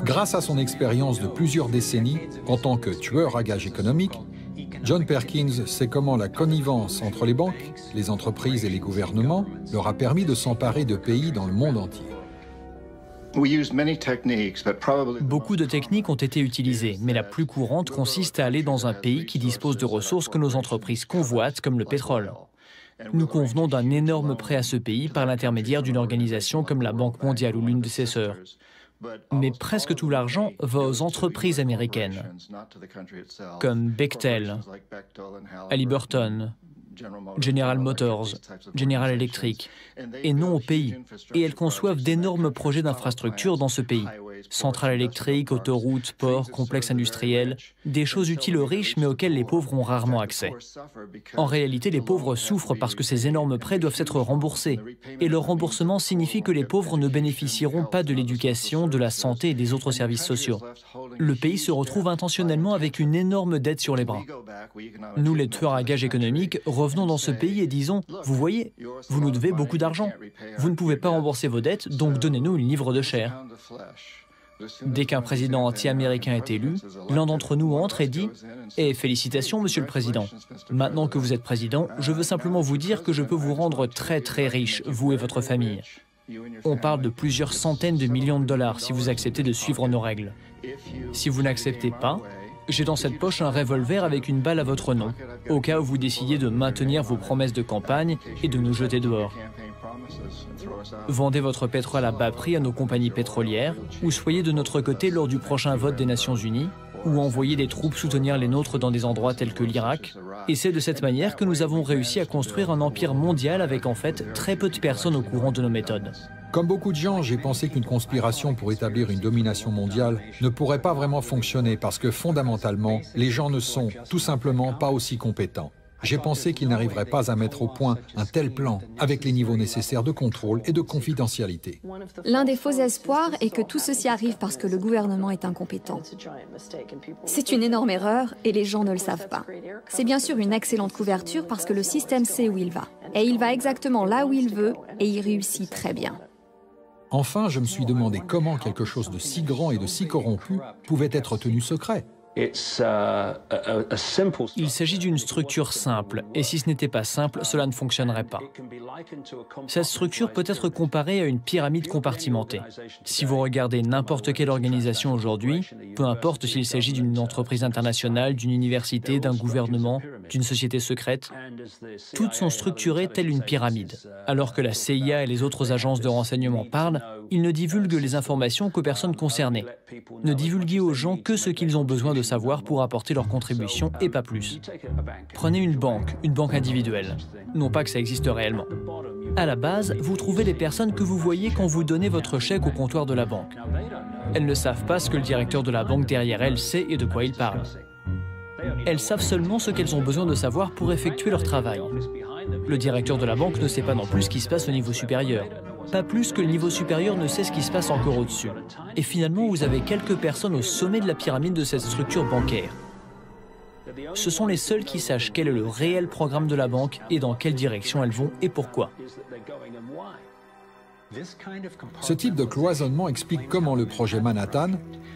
Grâce à son expérience de plusieurs décennies en tant que tueur à gages économiques, John Perkins sait comment la connivence entre les banques, les entreprises et les gouvernements leur a permis de s'emparer de pays dans le monde entier. Beaucoup de techniques ont été utilisées, mais la plus courante consiste à aller dans un pays qui dispose de ressources que nos entreprises convoitent, comme le pétrole. Nous convenons d'un énorme prêt à ce pays par l'intermédiaire d'une organisation comme la Banque mondiale ou l'une de ses sœurs. Mais presque tout l'argent va aux entreprises américaines, comme Bechtel, Halliburton, General Motors, General Electric, et non au pays. Et elles conçoivent d'énormes projets d'infrastructures dans ce pays. Centrales électriques, autoroutes, ports, complexes industriels, des choses utiles aux riches mais auxquelles les pauvres ont rarement accès. En réalité, les pauvres souffrent parce que ces énormes prêts doivent être remboursés. Et leur remboursement signifie que les pauvres ne bénéficieront pas de l'éducation, de la santé et des autres services sociaux. Le pays se retrouve intentionnellement avec une énorme dette sur les bras. Nous, les tueurs à gages économiques, revenons dans ce pays et disons « Vous voyez, vous nous devez beaucoup d'argent. Vous ne pouvez pas rembourser vos dettes, donc donnez-nous une livre de chair. » Dès qu'un président anti-américain est élu, l'un d'entre nous entre et dit « Eh, félicitations, monsieur le président. Maintenant que vous êtes président, je veux simplement vous dire que je peux vous rendre très très riche, vous et votre famille. On parle de plusieurs centaines de millions de dollars si vous acceptez de suivre nos règles. Si vous n'acceptez pas, J'ai dans cette poche un revolver avec une balle à votre nom, au cas où vous décidiez de maintenir vos promesses de campagne et de nous jeter dehors. Vendez votre pétrole à bas prix à nos compagnies pétrolières, ou soyez de notre côté lors du prochain vote des Nations Unies, ou envoyez des troupes soutenir les nôtres dans des endroits tels que l'Irak. Et c'est de cette manière que nous avons réussi à construire un empire mondial avec en fait très peu de personnes au courant de nos méthodes. Comme beaucoup de gens, j'ai pensé qu'une conspiration pour établir une domination mondiale ne pourrait pas vraiment fonctionner parce que fondamentalement, les gens ne sont tout simplement pas aussi compétents. J'ai pensé qu'ils n'arriveraient pas à mettre au point un tel plan avec les niveaux nécessaires de contrôle et de confidentialité. L'un des faux espoirs est que tout ceci arrive parce que le gouvernement est incompétent. C'est une énorme erreur et les gens ne le savent pas. C'est bien sûr une excellente couverture parce que le système sait où il va. Et il va exactement là où il veut et il réussit très bien. Enfin, je me suis demandé comment quelque chose de si grand et de si corrompu pouvait être tenu secret. Il s'agit d'une structure simple, et si ce n'était pas simple, cela ne fonctionnerait pas. Cette structure peut être comparée à une pyramide compartimentée. Si vous regardez n'importe quelle organisation aujourd'hui, peu importe s'il s'agit d'une entreprise internationale, d'une université, d'un gouvernement, d'une société secrète, toutes sont structurées telle une pyramide. Alors que la CIA et les autres agences de renseignement parlent, ils ne divulguent les informations qu'aux personnes concernées. Ne divulguez aux gens que ce qu'ils ont besoin de savoir pour apporter leur contribution et pas plus. Prenez une banque individuelle. Non pas que ça existe réellement. À la base, vous trouvez les personnes que vous voyez quand vous donnez votre chèque au comptoir de la banque. Elles ne savent pas ce que le directeur de la banque derrière elles sait et de quoi il parle. Elles savent seulement ce qu'elles ont besoin de savoir pour effectuer leur travail. Le directeur de la banque ne sait pas non plus ce qui se passe au niveau supérieur. Pas plus que le niveau supérieur ne sait ce qui se passe encore au-dessus. Et finalement, vous avez quelques personnes au sommet de la pyramide de cette structure bancaire. Ce sont les seuls qui sachent quel est le réel programme de la banque et dans quelle direction elles vont et pourquoi. Ce type de cloisonnement explique comment le projet Manhattan,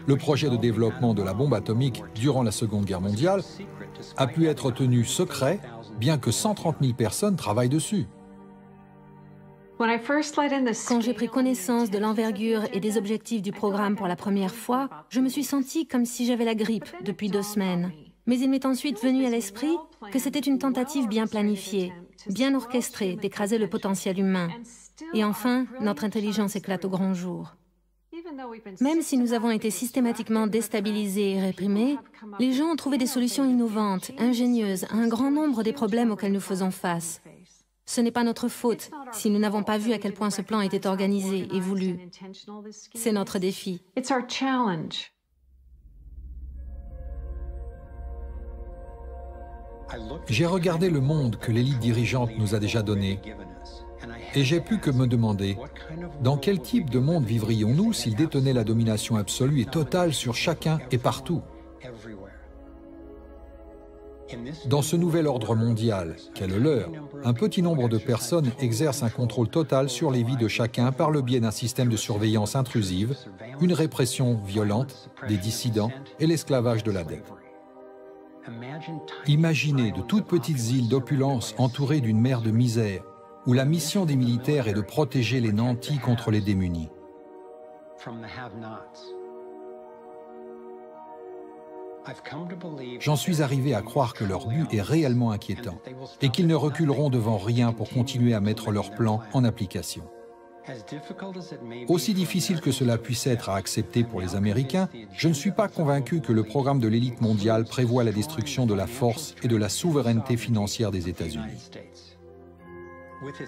le projet de développement de la bombe atomique durant la Seconde Guerre mondiale, a pu être tenu secret, bien que 130 000 personnes travaillent dessus. Quand j'ai pris connaissance de l'envergure et des objectifs du programme pour la première fois, je me suis sentie comme si j'avais la grippe depuis 2 semaines. Mais il m'est ensuite venu à l'esprit que c'était une tentative bien planifiée, bien orchestrée d'écraser le potentiel humain. Et enfin, notre intelligence éclate au grand jour. Même si nous avons été systématiquement déstabilisés et réprimés, les gens ont trouvé des solutions innovantes, ingénieuses à un grand nombre des problèmes auxquels nous faisons face. Ce n'est pas notre faute si nous n'avons pas vu à quel point ce plan était organisé et voulu. C'est notre défi. J'ai regardé le monde que l'élite dirigeante nous a déjà donné et j'ai pu que me demander dans quel type de monde vivrions-nous s'ils détenaient la domination absolue et totale sur chacun et partout. Dans ce nouvel ordre mondial qu'est le leur, un petit nombre de personnes exercent un contrôle total sur les vies de chacun par le biais d'un système de surveillance intrusive, une répression violente des dissidents et l'esclavage de la dette. Imaginez de toutes petites îles d'opulence entourées d'une mer de misère, où la mission des militaires est de protéger les nantis contre les démunis. J'en suis arrivé à croire que leur but est réellement inquiétant et qu'ils ne reculeront devant rien pour continuer à mettre leur plan en application. Aussi difficile que cela puisse être à accepter pour les Américains, je ne suis pas convaincu que le programme de l'élite mondiale prévoit la destruction de la force et de la souveraineté financière des États-Unis.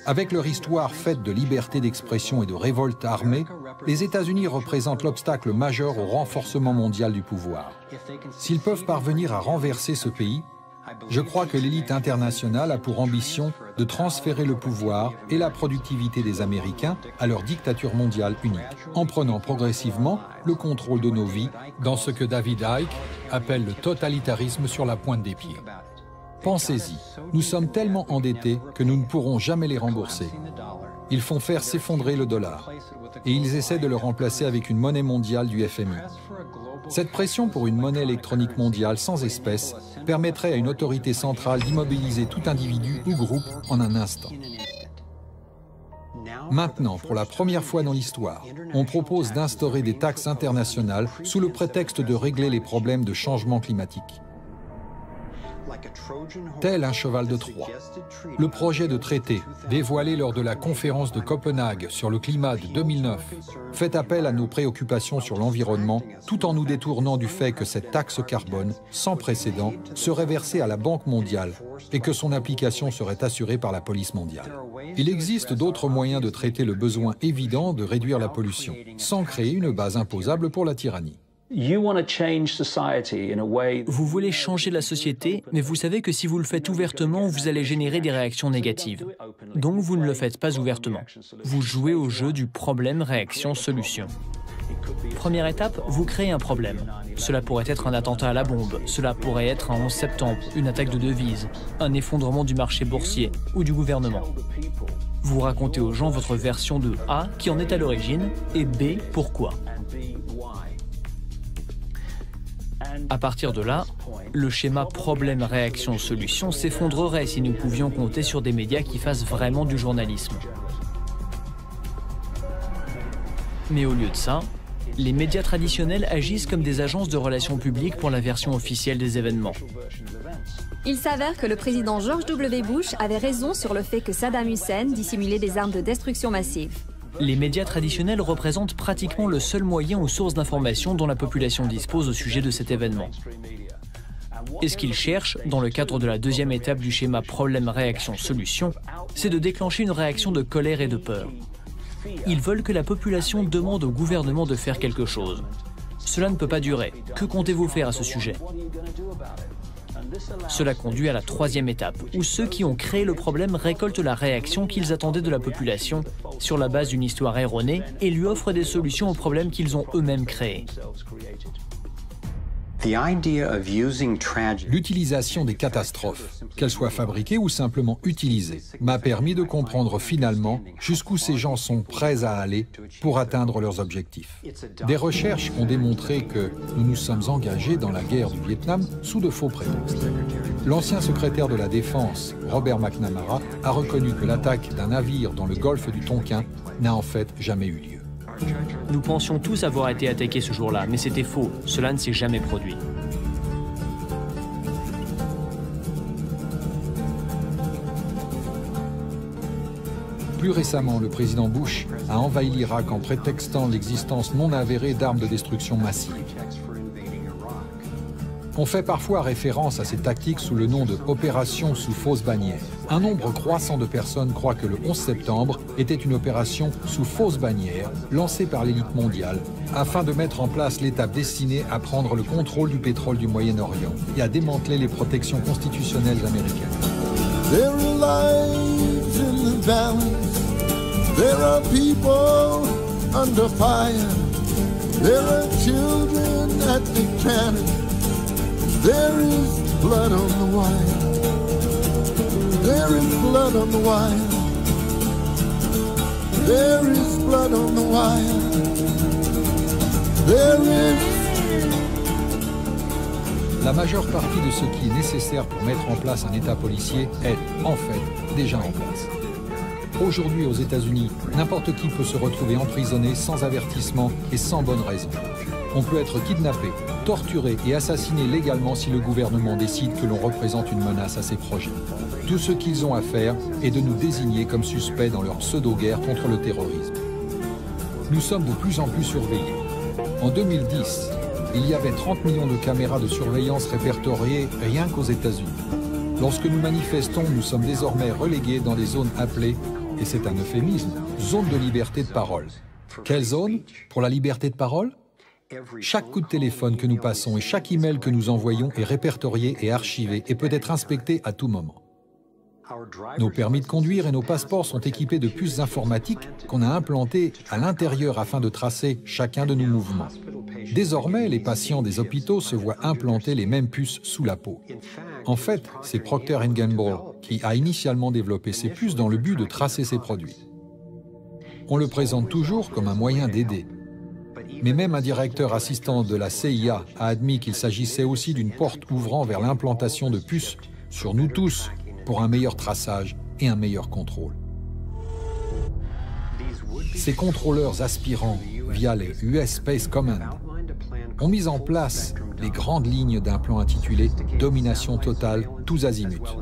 Avec leur histoire faite de liberté d'expression et de révolte armée, les États-Unis représentent l'obstacle majeur au renforcement mondial du pouvoir. S'ils peuvent parvenir à renverser ce pays, je crois que l'élite internationale a pour ambition de transférer le pouvoir et la productivité des Américains à leur dictature mondiale unique, en prenant progressivement le contrôle de nos vies dans ce que David Icke appelle le totalitarisme sur la pointe des pieds. Pensez-y, nous sommes tellement endettés que nous ne pourrons jamais les rembourser. Ils font faire s'effondrer le dollar et ils essaient de le remplacer avec une monnaie mondiale du FMI. Cette pression pour une monnaie électronique mondiale sans espèces permettrait à une autorité centrale d'immobiliser tout individu ou groupe en un instant. Maintenant, pour la première fois dans l'histoire, on propose d'instaurer des taxes internationales sous le prétexte de régler les problèmes de changement climatique. Tel un cheval de Troie, le projet de traité, dévoilé lors de la conférence de Copenhague sur le climat de 2009, fait appel à nos préoccupations sur l'environnement, tout en nous détournant du fait que cette taxe carbone, sans précédent, serait versée à la Banque mondiale et que son application serait assurée par la police mondiale. Il existe d'autres moyens de traiter le besoin évident de réduire la pollution, sans créer une base imposable pour la tyrannie. Vous voulez changer la société, mais vous savez que si vous le faites ouvertement, vous allez générer des réactions négatives. Donc vous ne le faites pas ouvertement. Vous jouez au jeu du problème, réaction, solution. Première étape, vous créez un problème. Cela pourrait être un attentat à la bombe, cela pourrait être un 11 septembre, une attaque de devises, un effondrement du marché boursier ou du gouvernement. Vous racontez aux gens votre version de A, qui en est à l'origine, et B, pourquoi. À partir de là, le schéma problème-réaction-solution s'effondrerait si nous pouvions compter sur des médias qui fassent vraiment du journalisme. Mais au lieu de ça, les médias traditionnels agissent comme des agences de relations publiques pour la version officielle des événements. Il s'avère que le président George W. Bush avait raison sur le fait que Saddam Hussein dissimulait des armes de destruction massive. Les médias traditionnels représentent pratiquement le seul moyen ou source d'information dont la population dispose au sujet de cet événement. Et ce qu'ils cherchent, dans le cadre de la deuxième étape du schéma problème-réaction-solution, c'est de déclencher une réaction de colère et de peur. Ils veulent que la population demande au gouvernement de faire quelque chose. Cela ne peut pas durer. Que comptez-vous faire à ce sujet ? Cela conduit à la troisième étape, où ceux qui ont créé le problème récoltent la réaction qu'ils attendaient de la population sur la base d'une histoire erronée et lui offrent des solutions aux problèmes qu'ils ont eux-mêmes créés. L'utilisation des catastrophes, qu'elles soient fabriquées ou simplement utilisées, m'a permis de comprendre finalement jusqu'où ces gens sont prêts à aller pour atteindre leurs objectifs. Des recherches ont démontré que nous nous sommes engagés dans la guerre du Vietnam sous de faux prétextes. L'ancien secrétaire de la Défense, Robert McNamara, a reconnu que l'attaque d'un navire dans le golfe du Tonkin n'a en fait jamais eu lieu. Nous pensions tous avoir été attaqués ce jour-là, mais c'était faux. Cela ne s'est jamais produit. Plus récemment, le président Bush a envahi l'Irak en prétextant l'existence non avérée d'armes de destruction massive. On fait parfois référence à ces tactiques sous le nom de « opération sous fausse bannière ». Un nombre croissant de personnes croient que le 11 septembre était une opération sous fausse bannière lancée par l'élite mondiale afin de mettre en place l'étape destinée à prendre le contrôle du pétrole du Moyen-Orient et à démanteler les protections constitutionnelles américaines. There are lives in the valleys. There are people under fire. There are children at the cannon. There is blood on the wire. There is blood on the wire. There is blood on the wire. There is... La majeure partie de ce qui est nécessaire pour mettre en place un État policier est, en fait, déjà en place. Aujourd'hui, aux États-Unis, n'importe qui peut se retrouver emprisonné sans avertissement et sans bonne raison. On peut être kidnappé, torturé et assassiné légalement si le gouvernement décide que l'on représente une menace à ses projets. Tout ce qu'ils ont à faire est de nous désigner comme suspects dans leur pseudo-guerre contre le terrorisme. Nous sommes de plus en plus surveillés. En 2010, il y avait 30 millions de caméras de surveillance répertoriées rien qu'aux États-Unis. Lorsque nous manifestons, nous sommes désormais relégués dans des zones appelées, et c'est un euphémisme, zones de liberté de parole. Quelle zone pour la liberté de parole ? Chaque coup de téléphone que nous passons et chaque email que nous envoyons est répertorié et archivé et peut être inspecté à tout moment. Nos permis de conduire et nos passeports sont équipés de puces informatiques qu'on a implantées à l'intérieur afin de tracer chacun de nos mouvements. Désormais, les patients des hôpitaux se voient implanter les mêmes puces sous la peau. En fait, c'est Procter & Gamble qui a initialement développé ces puces dans le but de tracer ses produits. On le présente toujours comme un moyen d'aider. Mais même un directeur assistant de la CIA a admis qu'il s'agissait aussi d'une porte ouvrant vers l'implantation de puces sur nous tous pour un meilleur traçage et un meilleur contrôle. ces contrôleurs aspirants, via les US Space Command, ont mis en place les grandes lignes d'un plan intitulé « Domination totale, tous azimuts ».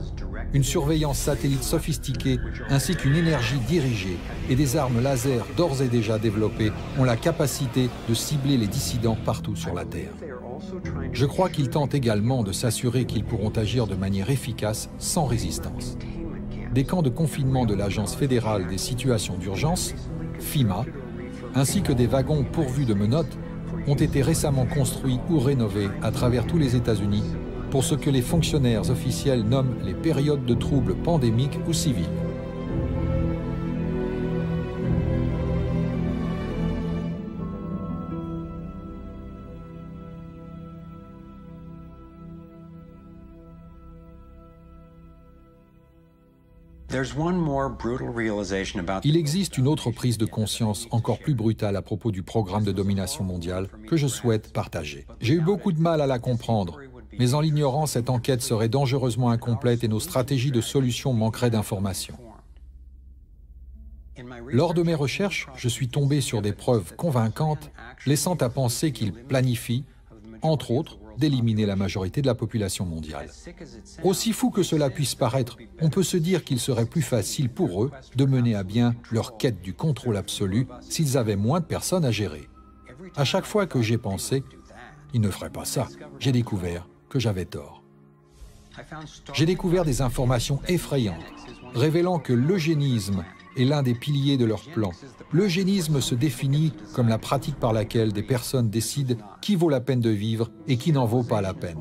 Une surveillance satellite sophistiquée ainsi qu'une énergie dirigée et des armes laser d'ores et déjà développées ont la capacité de cibler les dissidents partout sur la Terre. Je crois qu'ils tentent également de s'assurer qu'ils pourront agir de manière efficace sans résistance. Des camps de confinement de l'Agence fédérale des situations d'urgence, FEMA, ainsi que des wagons pourvus de menottes ont été récemment construits ou rénovés à travers tous les États-Unis pour ce que les fonctionnaires officiels nomment les périodes de troubles pandémiques ou civils. Il existe une autre prise de conscience encore plus brutale à propos du programme de domination mondiale que je souhaite partager. J'ai eu beaucoup de mal à la comprendre, mais en l'ignorant, cette enquête serait dangereusement incomplète et nos stratégies de solution manqueraient d'informations. Lors de mes recherches, je suis tombé sur des preuves convaincantes laissant à penser qu'ils planifient, entre autres, d'éliminer la majorité de la population mondiale. Aussi fou que cela puisse paraître, on peut se dire qu'il serait plus facile pour eux de mener à bien leur quête du contrôle absolu s'ils avaient moins de personnes à gérer. À chaque fois que j'ai pensé, ils ne feraient pas ça, j'ai découvert que j'avais tort. J'ai découvert des informations effrayantes, révélant que l'eugénisme est l'un des piliers de leur plan. L'eugénisme se définit comme la pratique par laquelle des personnes décident qui vaut la peine de vivre et qui n'en vaut pas la peine.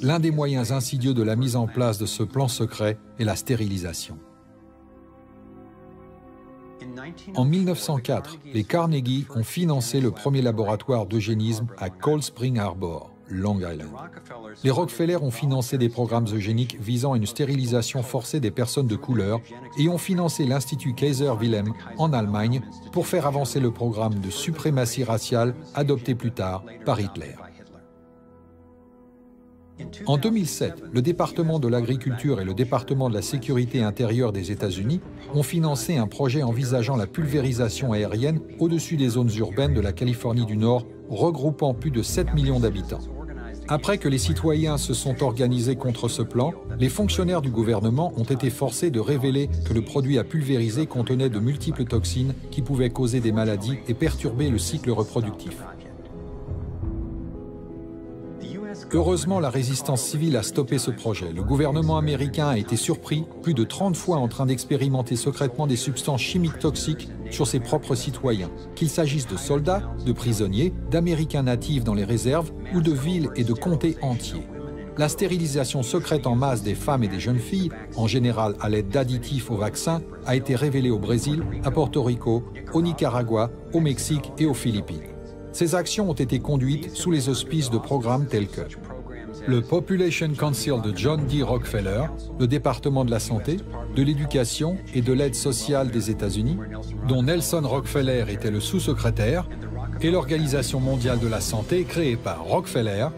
L'un des moyens insidieux de la mise en place de ce plan secret est la stérilisation. En 1904, les Carnegie ont financé le premier laboratoire d'eugénisme à Cold Spring Harbor, Long Island. Les Rockefeller ont financé des programmes eugéniques visant à une stérilisation forcée des personnes de couleur et ont financé l'Institut Kaiser Wilhelm en Allemagne pour faire avancer le programme de suprématie raciale adopté plus tard par Hitler. En 2007, le département de l'Agriculture et le département de la Sécurité intérieure des États-Unis ont financé un projet envisageant la pulvérisation aérienne au-dessus des zones urbaines de la Californie du Nord, regroupant plus de 7 millions d'habitants. Après que les citoyens se sont organisés contre ce plan, les fonctionnaires du gouvernement ont été forcés de révéler que le produit à pulvériser contenait de multiples toxines qui pouvaient causer des maladies et perturber le cycle reproductif. Heureusement, la résistance civile a stoppé ce projet. Le gouvernement américain a été surpris plus de 30 fois en train d'expérimenter secrètement des substances chimiques toxiques sur ses propres citoyens, qu'il s'agisse de soldats, de prisonniers, d'Américains natifs dans les réserves ou de villes et de comtés entiers. La stérilisation secrète en masse des femmes et des jeunes filles, en général à l'aide d'additifs au vaccin, a été révélée au Brésil, à Porto Rico, au Nicaragua, au Mexique et aux Philippines. Ces actions ont été conduites sous les auspices de programmes tels que le Population Council de John D. Rockefeller, le département de la santé, de l'éducation et de l'aide sociale des États-Unis, dont Nelson Rockefeller était le sous-secrétaire, et l'Organisation mondiale de la santé créée par Rockefeller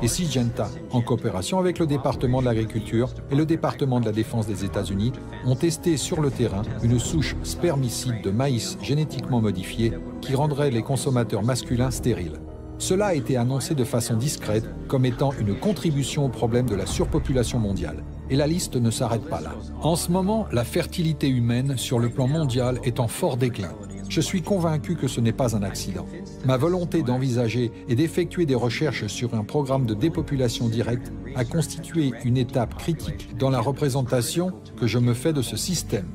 et Syngenta, en coopération avec le département de l'Agriculture et le département de la Défense des États-Unis, ont testé sur le terrain une souche spermicide de maïs génétiquement modifiée qui rendrait les consommateurs masculins stériles. Cela a été annoncé de façon discrète comme étant une contribution au problème de la surpopulation mondiale. Et la liste ne s'arrête pas là. En ce moment, la fertilité humaine sur le plan mondial est en fort déclin. Je suis convaincu que ce n'est pas un accident. Ma volonté d'envisager et d'effectuer des recherches sur un programme de dépopulation directe a constitué une étape critique dans la représentation que je me fais de ce système,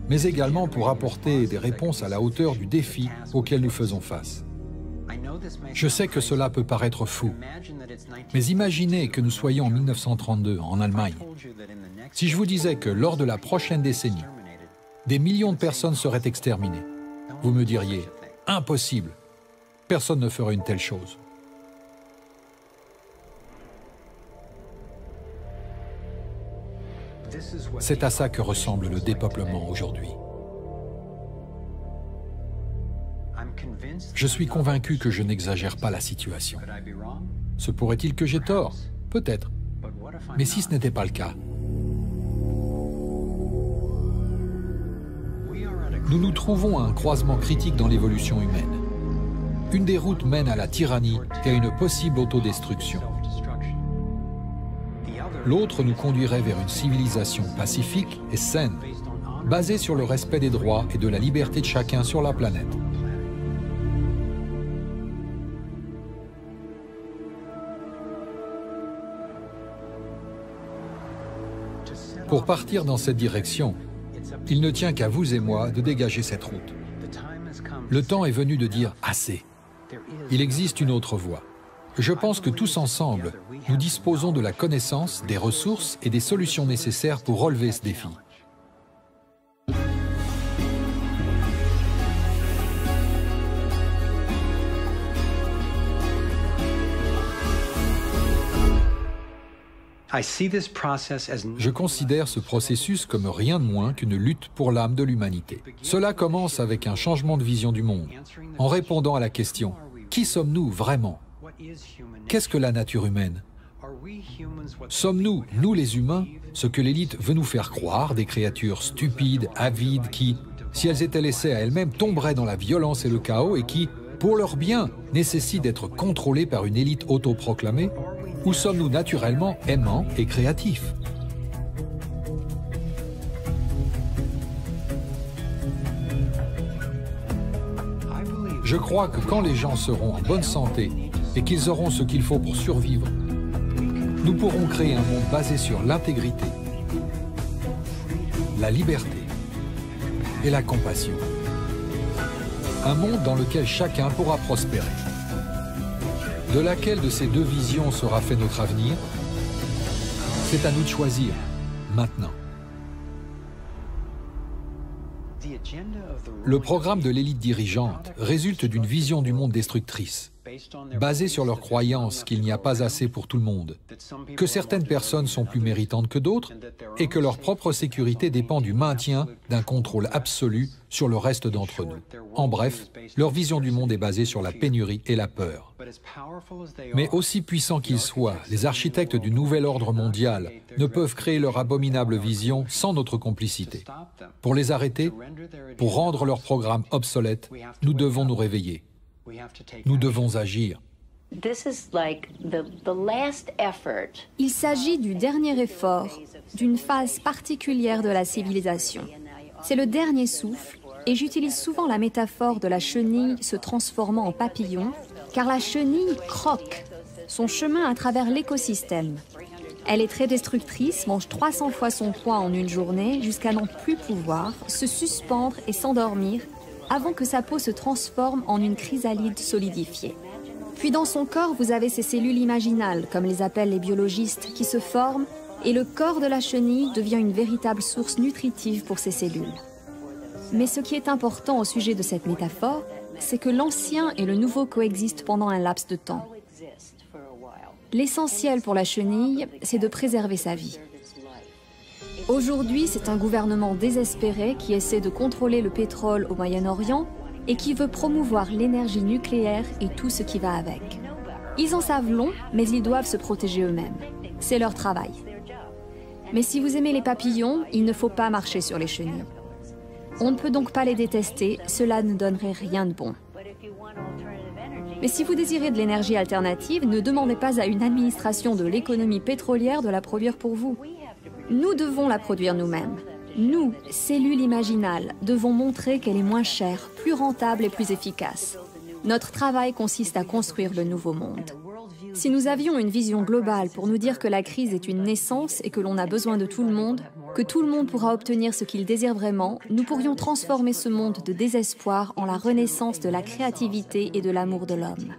mais également pour apporter des réponses à la hauteur du défi auquel nous faisons face. Je sais que cela peut paraître fou, mais imaginez que nous soyons en 1932, en Allemagne. Si je vous disais que lors de la prochaine décennie, des millions de personnes seraient exterminées, vous me diriez « impossible, personne ne ferait une telle chose ». C'est à ça que ressemble le dépeuplement aujourd'hui. Je suis convaincu que je n'exagère pas la situation. Se pourrait-il que j'ai tort? Peut-être. Mais si ce n'était pas le cas? Nous nous trouvons à un croisement critique dans l'évolution humaine. Une des routes mène à la tyrannie et à une possible autodestruction. L'autre nous conduirait vers une civilisation pacifique et saine, basée sur le respect des droits et de la liberté de chacun sur la planète. Pour partir dans cette direction, il ne tient qu'à vous et moi de dégager cette route. Le temps est venu de dire assez. Il existe une autre voie. Je pense que tous ensemble, nous disposons de la connaissance, des ressources et des solutions nécessaires pour relever ce défi. Je considère ce processus comme rien de moins qu'une lutte pour l'âme de l'humanité. Cela commence avec un changement de vision du monde, en répondant à la question « Qui sommes-nous vraiment ? Qu'est-ce que la nature humaine ? Sommes-nous, nous les humains, ce que l'élite veut nous faire croire, des créatures stupides, avides, qui, si elles étaient laissées à elles-mêmes, tomberaient dans la violence et le chaos et qui, pour leur bien, nécessitent d'être contrôlées par une élite autoproclamée ? Ou sommes-nous naturellement aimants et créatifs ? Je crois que quand les gens seront en bonne santé et qu'ils auront ce qu'il faut pour survivre, nous pourrons créer un monde basé sur l'intégrité, la liberté et la compassion. Un monde dans lequel chacun pourra prospérer. De laquelle de ces deux visions sera fait notre avenir? C'est à nous de choisir, maintenant. Le programme de l'élite dirigeante résulte d'une vision du monde destructrice, basée sur leur croyance qu'il n'y a pas assez pour tout le monde, que certaines personnes sont plus méritantes que d'autres et que leur propre sécurité dépend du maintien d'un contrôle absolu sur le reste d'entre nous. En bref, leur vision du monde est basée sur la pénurie et la peur. Mais aussi puissants qu'ils soient, les architectes du nouvel ordre mondial ne peuvent créer leur abominable vision sans notre complicité. Pour les arrêter, pour rendre leur programme obsolète, nous devons nous réveiller. Nous devons agir. Il s'agit du dernier effort, d'une phase particulière de la civilisation. C'est le dernier souffle, et j'utilise souvent la métaphore de la chenille se transformant en papillon, car la chenille croque son chemin à travers l'écosystème. Elle est très destructrice, mange 300 fois son poids en une journée, jusqu'à n'en plus pouvoir, se suspendre et s'endormir, avant que sa peau se transforme en une chrysalide solidifiée. Puis dans son corps, vous avez ces cellules imaginales, comme les appellent les biologistes, qui se forment, et le corps de la chenille devient une véritable source nutritive pour ces cellules. Mais ce qui est important au sujet de cette métaphore, c'est que l'ancien et le nouveau coexistent pendant un laps de temps. L'essentiel pour la chenille, c'est de préserver sa vie. Aujourd'hui, c'est un gouvernement désespéré qui essaie de contrôler le pétrole au Moyen-Orient et qui veut promouvoir l'énergie nucléaire et tout ce qui va avec. Ils en savent long, mais ils doivent se protéger eux-mêmes. C'est leur travail. Mais si vous aimez les papillons, il ne faut pas marcher sur les chenilles. On ne peut donc pas les détester, cela ne donnerait rien de bon. Mais si vous désirez de l'énergie alternative, ne demandez pas à une administration de l'économie pétrolière de la produire pour vous. Nous devons la produire nous-mêmes. Nous, cellules imaginales, devons montrer qu'elle est moins chère, plus rentable et plus efficace. Notre travail consiste à construire le nouveau monde. Si nous avions une vision globale pour nous dire que la crise est une naissance et que l'on a besoin de tout le monde, que tout le monde pourra obtenir ce qu'il désire vraiment, nous pourrions transformer ce monde de désespoir en la renaissance de la créativité et de l'amour de l'homme.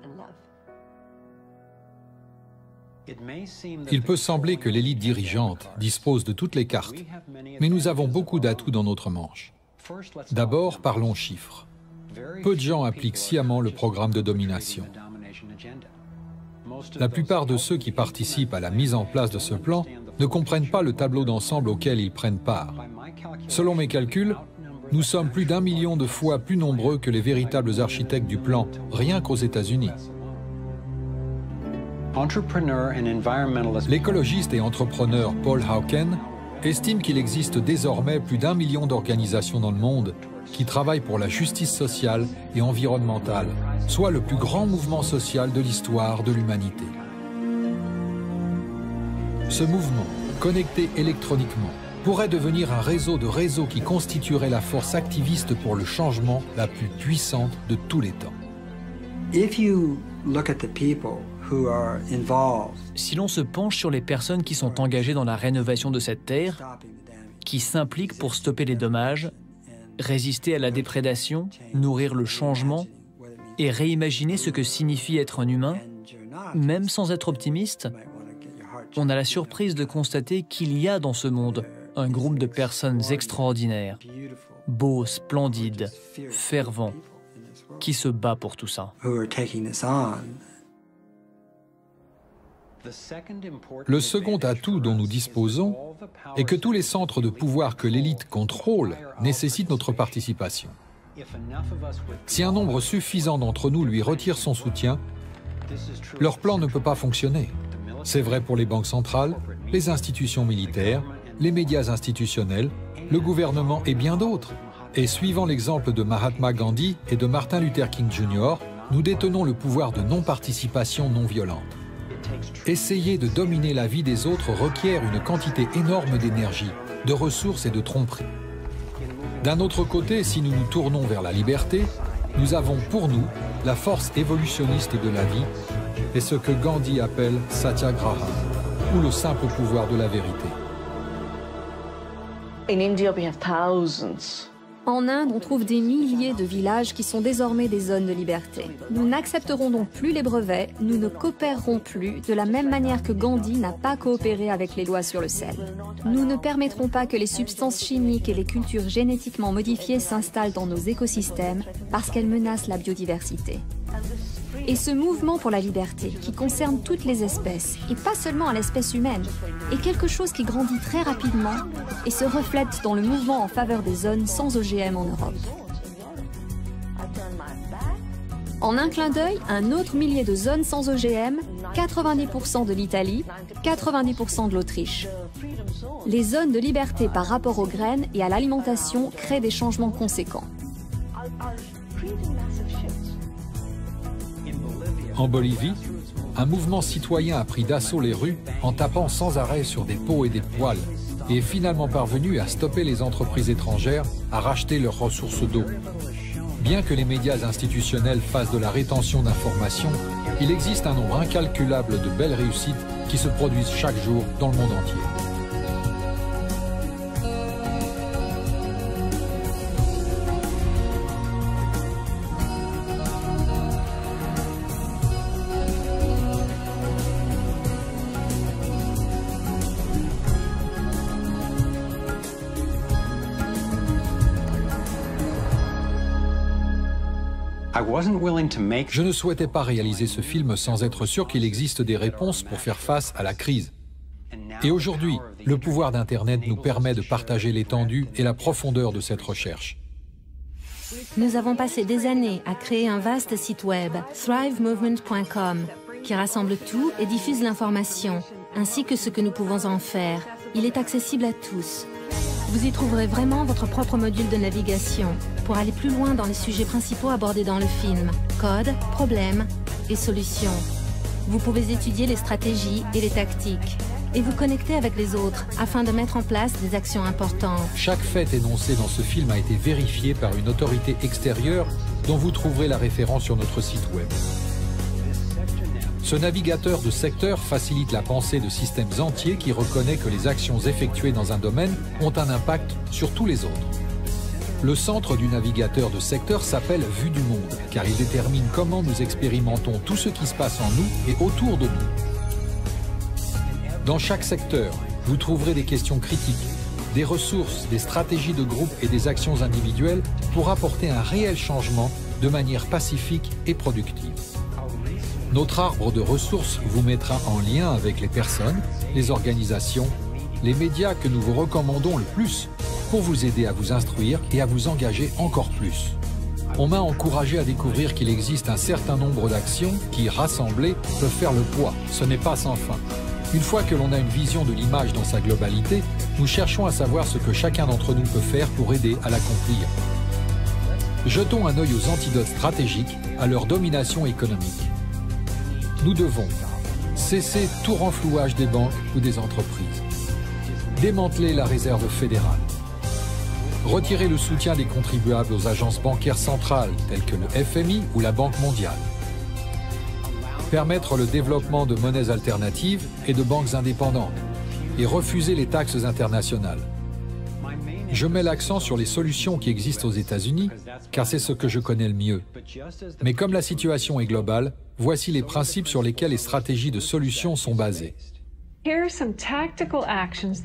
Il peut sembler que l'élite dirigeante dispose de toutes les cartes, mais nous avons beaucoup d'atouts dans notre manche. D'abord, parlons chiffres. Peu de gens appliquent sciemment le programme de domination. La plupart de ceux qui participent à la mise en place de ce plan ne comprennent pas le tableau d'ensemble auquel ils prennent part. Selon mes calculs, nous sommes plus d'1 million de fois plus nombreux que les véritables architectes du plan, rien qu'aux États-Unis. L'écologiste et entrepreneur Paul Hawken estime qu'il existe désormais plus d'1 million d'organisations dans le monde qui travaillent pour la justice sociale et environnementale, soit le plus grand mouvement social de l'histoire de l'humanité. Ce mouvement, connecté électroniquement, pourrait devenir un réseau de réseaux qui constituerait la force activiste pour le changement la plus puissante de tous les temps. Si l'on se penche sur les personnes qui sont engagées dans la rénovation de cette terre, qui s'impliquent pour stopper les dommages, résister à la déprédation, nourrir le changement et réimaginer ce que signifie être un humain, même sans être optimiste, on a la surprise de constater qu'il y a dans ce monde un groupe de personnes extraordinaires, beaux, splendides, fervents, qui se bat pour tout ça. Le second atout dont nous disposons est que tous les centres de pouvoir que l'élite contrôle nécessitent notre participation. Si un nombre suffisant d'entre nous lui retire son soutien, leur plan ne peut pas fonctionner. C'est vrai pour les banques centrales, les institutions militaires, les médias institutionnels, le gouvernement et bien d'autres. Et suivant l'exemple de Mahatma Gandhi et de Martin Luther King Jr., nous détenons le pouvoir de non-participation non violente. Essayer de dominer la vie des autres requiert une quantité énorme d'énergie, de ressources et de tromperie. D'un autre côté, si nous nous tournons vers la liberté, nous avons pour nous la force évolutionniste de la vie et ce que Gandhi appelle Satyagraha, ou le simple pouvoir de la vérité. In India, we have thousands. En Inde, on trouve des milliers de villages qui sont désormais des zones de liberté. Nous n'accepterons donc plus les brevets, nous ne coopérerons plus de la même manière que Gandhi n'a pas coopéré avec les lois sur le sel. Nous ne permettrons pas que les substances chimiques et les cultures génétiquement modifiées s'installent dans nos écosystèmes parce qu'elles menacent la biodiversité. Et ce mouvement pour la liberté, qui concerne toutes les espèces, et pas seulement à l'espèce humaine, est quelque chose qui grandit très rapidement et se reflète dans le mouvement en faveur des zones sans OGM en Europe. En un clin d'œil, un autre millier de zones sans OGM, 90% de l'Italie, 90% de l'Autriche. Les zones de liberté par rapport aux graines et à l'alimentation créent des changements conséquents. En Bolivie, un mouvement citoyen a pris d'assaut les rues en tapant sans arrêt sur des pots et des poêles et est finalement parvenu à stopper les entreprises étrangères à racheter leurs ressources d'eau. Bien que les médias institutionnels fassent de la rétention d'informations, il existe un nombre incalculable de belles réussites qui se produisent chaque jour dans le monde entier. Je ne souhaitais pas réaliser ce film sans être sûr qu'il existe des réponses pour faire face à la crise. Et aujourd'hui, le pouvoir d'Internet nous permet de partager l'étendue et la profondeur de cette recherche. Nous avons passé des années à créer un vaste site web, thrivemovement.com, qui rassemble tout et diffuse l'information, ainsi que ce que nous pouvons en faire. Il est accessible à tous. Vous y trouverez vraiment votre propre module de navigation pour aller plus loin dans les sujets principaux abordés dans le film, code, problèmes et solutions. Vous pouvez étudier les stratégies et les tactiques et vous connecter avec les autres afin de mettre en place des actions importantes. Chaque fait énoncé dans ce film a été vérifié par une autorité extérieure dont vous trouverez la référence sur notre site web. Ce navigateur de secteur facilite la pensée de systèmes entiers qui reconnaît que les actions effectuées dans un domaine ont un impact sur tous les autres. Le centre du navigateur de secteur s'appelle Vue du monde, car il détermine comment nous expérimentons tout ce qui se passe en nous et autour de nous. Dans chaque secteur, vous trouverez des questions critiques, des ressources, des stratégies de groupe et des actions individuelles pour apporter un réel changement de manière pacifique et productive. Notre arbre de ressources vous mettra en lien avec les personnes, les organisations, les médias que nous vous recommandons le plus pour vous aider à vous instruire et à vous engager encore plus. On m'a encouragé à découvrir qu'il existe un certain nombre d'actions qui, rassemblées, peuvent faire le poids. Ce n'est pas sans fin. Une fois que l'on a une vision de l'image dans sa globalité, nous cherchons à savoir ce que chacun d'entre nous peut faire pour aider à l'accomplir. Jetons un œil aux antidotes stratégiques à leur domination économique. Nous devons cesser tout renflouage des banques ou des entreprises, démanteler la réserve fédérale, retirer le soutien des contribuables aux agences bancaires centrales telles que le FMI ou la Banque mondiale, permettre le développement de monnaies alternatives et de banques indépendantes, et refuser les taxes internationales. Je mets l'accent sur les solutions qui existent aux États-Unis, car c'est ce que je connais le mieux. Mais comme la situation est globale, voici les principes sur lesquels les stratégies de solutions sont basées.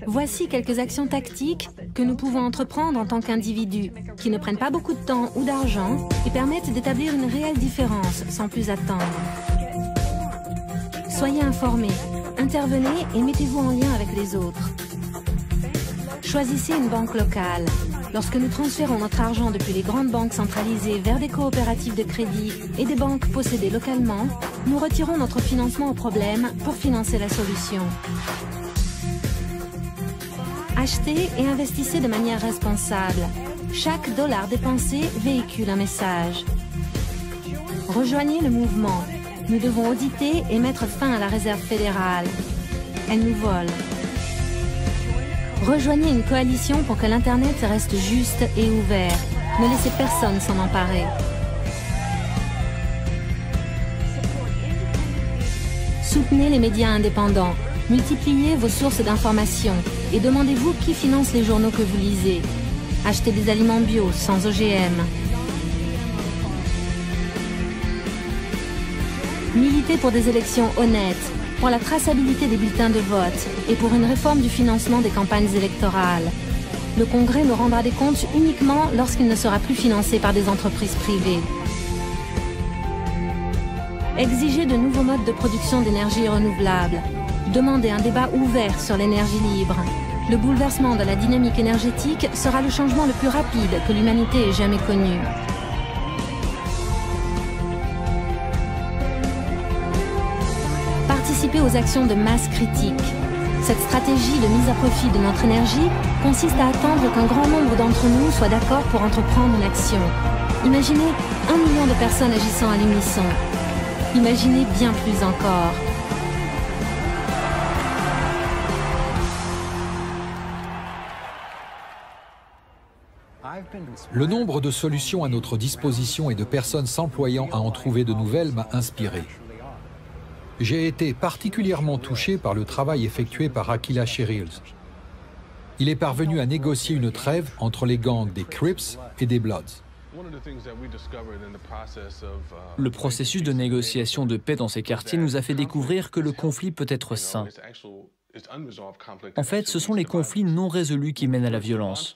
Voici quelques actions tactiques que nous pouvons entreprendre en tant qu'individus, qui ne prennent pas beaucoup de temps ou d'argent et permettent d'établir une réelle différence sans plus attendre. Soyez informés, intervenez et mettez-vous en lien avec les autres. Choisissez une banque locale. Lorsque nous transférons notre argent depuis les grandes banques centralisées vers des coopératives de crédit et des banques possédées localement, nous retirons notre financement au problème pour financer la solution. Achetez et investissez de manière responsable. Chaque dollar dépensé véhicule un message. Rejoignez le mouvement. Nous devons auditer et mettre fin à la réserve fédérale. Elle nous vole. Rejoignez une coalition pour que l'Internet reste juste et ouvert. Ne laissez personne s'en emparer. Soutenez les médias indépendants. Multipliez vos sources d'information et demandez-vous qui finance les journaux que vous lisez. Achetez des aliments bio, sans OGM. Militez pour des élections honnêtes, pour la traçabilité des bulletins de vote et pour une réforme du financement des campagnes électorales. Le Congrès nous rendra des comptes uniquement lorsqu'il ne sera plus financé par des entreprises privées. Exigez de nouveaux modes de production d'énergie renouvelable. Demandez un débat ouvert sur l'énergie libre. Le bouleversement de la dynamique énergétique sera le changement le plus rapide que l'humanité ait jamais connu. Participez aux actions de masse critique. Cette stratégie de mise à profit de notre énergie consiste à attendre qu'un grand nombre d'entre nous soient d'accord pour entreprendre une action. Imaginez 1 million de personnes agissant à l'unisson. Imaginez bien plus encore. Le nombre de solutions à notre disposition et de personnes s'employant à en trouver de nouvelles m'a inspiré. J'ai été particulièrement touché par le travail effectué par Aquila Sherrills. Il est parvenu à négocier une trêve entre les gangs des Crips et des Bloods. Le processus de négociation de paix dans ces quartiers nous a fait découvrir que le conflit peut être sain. En fait, ce sont les conflits non résolus qui mènent à la violence.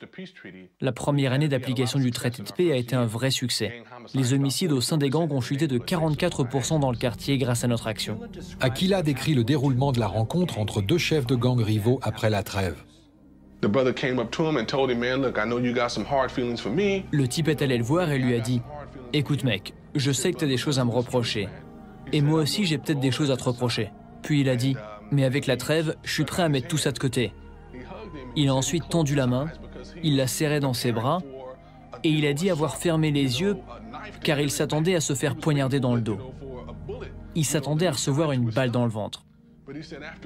La première année d'application du traité de paix a été un vrai succès. Les homicides au sein des gangs ont chuté de 44% dans le quartier grâce à notre action. Aquila décrit le déroulement de la rencontre entre deux chefs de gangs rivaux après la trêve. Le type est allé le voir et lui a dit « Écoute mec, je sais que tu as des choses à me reprocher. Et moi aussi j'ai peut-être des choses à te reprocher. » Puis il a dit « Mais avec la trêve, je suis prêt à mettre tout ça de côté. » Il a ensuite tendu la main, il l'a serré dans ses bras et il a dit avoir fermé les yeux car il s'attendait à se faire poignarder dans le dos. Il s'attendait à recevoir une balle dans le ventre.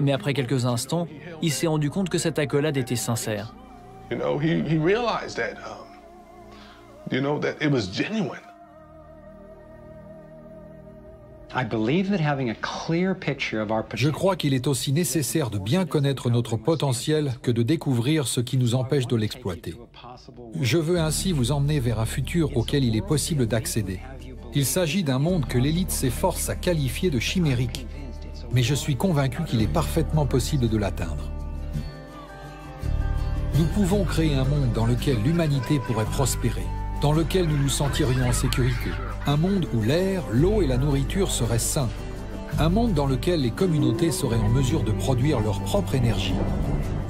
Mais après quelques instants, il s'est rendu compte que cette accolade était sincère. Je crois qu'il est aussi nécessaire de bien connaître notre potentiel que de découvrir ce qui nous empêche de l'exploiter. Je veux ainsi vous emmener vers un futur auquel il est possible d'accéder. Il s'agit d'un monde que l'élite s'efforce à qualifier de chimérique, mais je suis convaincu qu'il est parfaitement possible de l'atteindre. Nous pouvons créer un monde dans lequel l'humanité pourrait prospérer, dans lequel nous nous sentirions en sécurité, un monde où l'air, l'eau et la nourriture seraient sains, un monde dans lequel les communautés seraient en mesure de produire leur propre énergie,